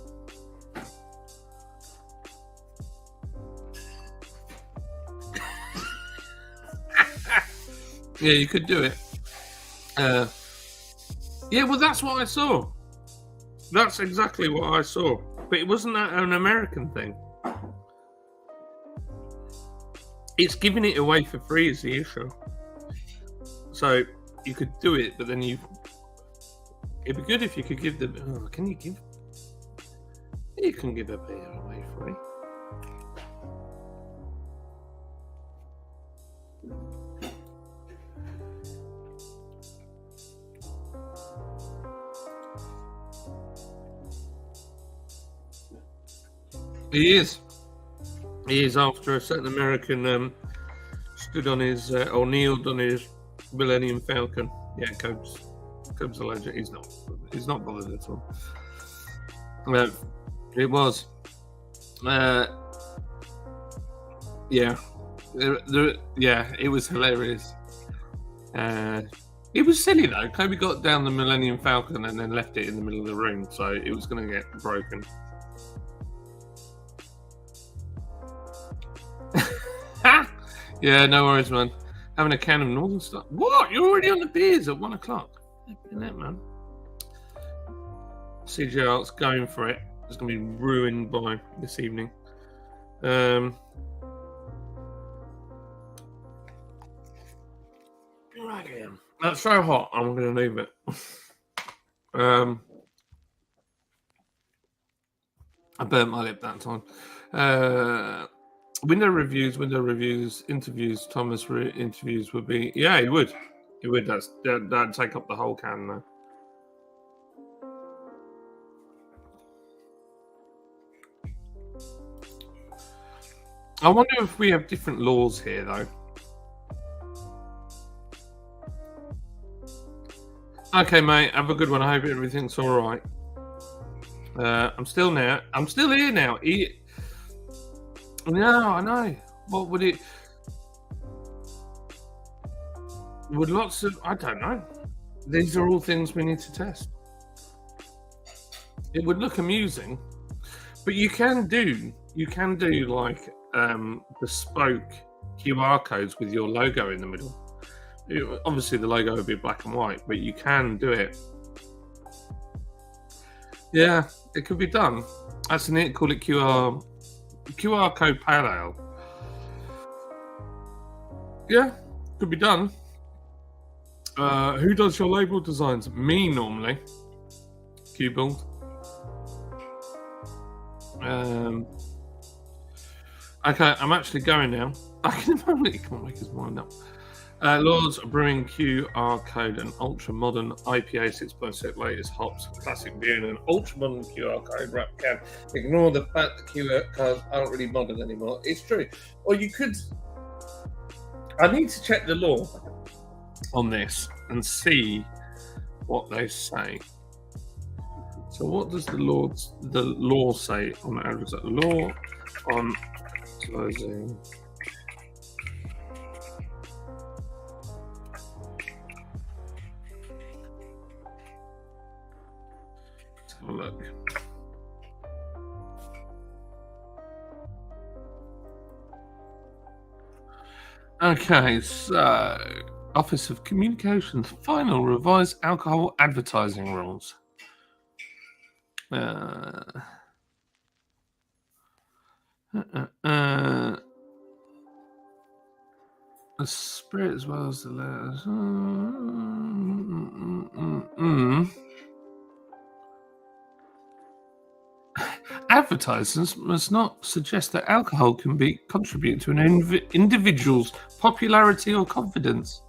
Speaker 2: Yeah, you could do it. Yeah, well, that's what I saw. That's exactly what I saw. But it wasn't that an American thing. It's giving it away for free is the issue. So you could do it, but then it'd be good if you could give them. Oh, can you give? You can give a beer away free. He is. He is after a certain American stood on his or kneeled on his Millennium Falcon. Yeah, Cope's a legend. He's not bothered at all. It was. Yeah. It was hilarious. It was silly though. Kobe got down the Millennium Falcon and then left it in the middle of the ring, so it was going to get broken. Yeah, no worries, man. Having a can of Northern Star. What? You're already on the beers at 1 o'clock. Isn't that, man? CJ Arts going for it. It's going to be ruined by this evening. Right here. That's so hot. I'm going to leave it. I burnt my lip that time. Window reviews, interviews, Thomas interviews would be... Yeah, it would. It would. That'd take up the whole can, though. I wonder if we have different laws here, though. Okay, mate. Have a good one. I hope everything's all right. I'm still here now. No, I know. What would it... Would lots of... I don't know. These are all things we need to test. It would look amusing. But you can do like bespoke QR codes with your logo in the middle. Obviously, the logo would be black and white, but you can do it. Yeah, it could be done. That's neat. Call it QR code pale ale. Yeah, could be done. Who does your label designs? Me normally. Q-Build. Okay, I'm actually going now. I can only can't make his mind up. Lords Brewing QR code, an ultra modern IPA 6.6 latest hops, classic beer, and an ultra modern QR code wrap can. Ignore the fact that QR codes aren't really modern anymore. It's true. Or you could. I need to check the law on this and see what they say. So, what does the law say on the advertising? Law on advertising. Look. Okay, so Office of Communications final revised alcohol advertising rules. The spirit as well as the letters. Advertisers must not suggest that alcohol can contribute to an individual's popularity or confidence,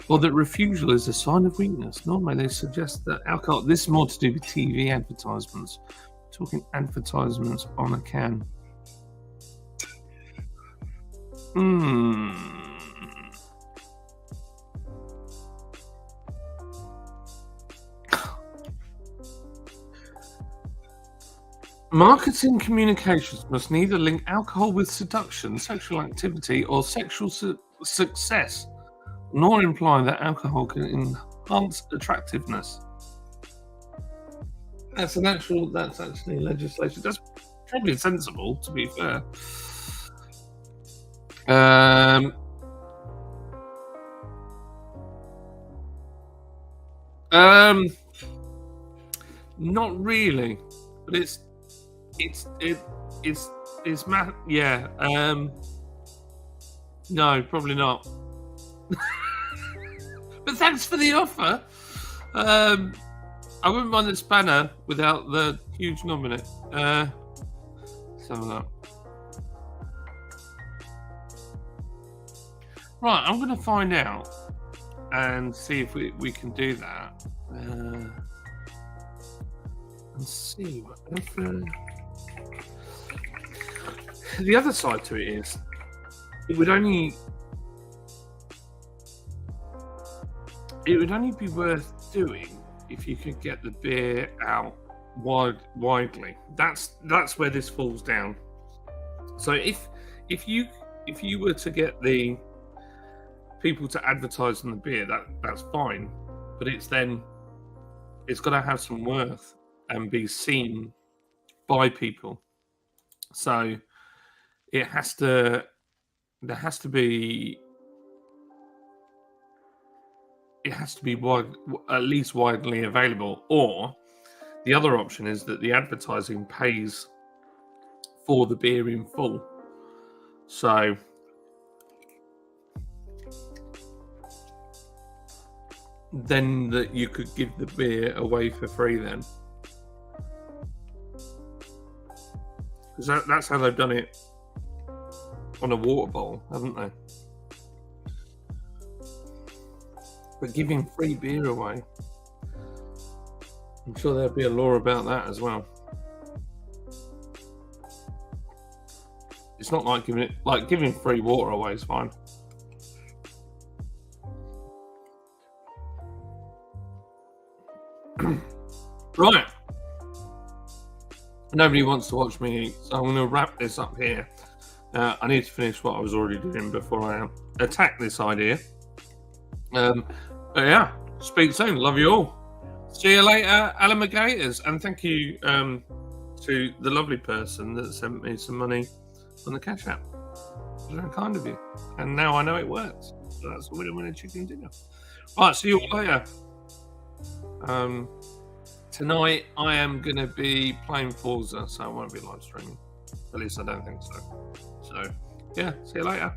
Speaker 2: or that refusal is a sign of weakness. Nor may they suggest that alcohol... This is more to do with TV advertisements. We're talking advertisements on a can. Marketing communications must neither link alcohol with seduction, sexual activity, or sexual success, nor imply that alcohol can enhance attractiveness. That's actually legislation. That's probably sensible, to be fair. Not really, but it's math. Yeah. No, probably not. But thanks for the offer. I wouldn't mind the spanner without the huge nominate. Let's have a look. Right, I'm going to find out and see if we can do that. And see whatever. The other side to it is, it would only it would only be worth doing if you could get the beer out widely. That's where this falls down. So if you were to get the people to advertise on the beer, that's fine, but it's got to have some worth and be seen by people. So there has to be at least widely available. Or the other option is that the advertising pays for the beer in full. So then that you could give the beer away for free then. Because that's how they've done it on a water bowl, haven't they? But giving free beer away, I'm sure there'll be a law about that as well. It's not like giving free water away is fine. Right. Nobody wants to watch me eat, so I'm going to wrap this up here. I need to finish what I was already doing before I attack this idea. But yeah, speak soon. Love you all. See you later, alligators. And thank you to the lovely person that sent me some money on the Cash App. It was very kind of you. And now I know it works. So that's the winner chicken dinner. Right, see you all later. Tonight I am going to be playing Forza, so I won't be live streaming. At least I don't think so. So, yeah, see you later.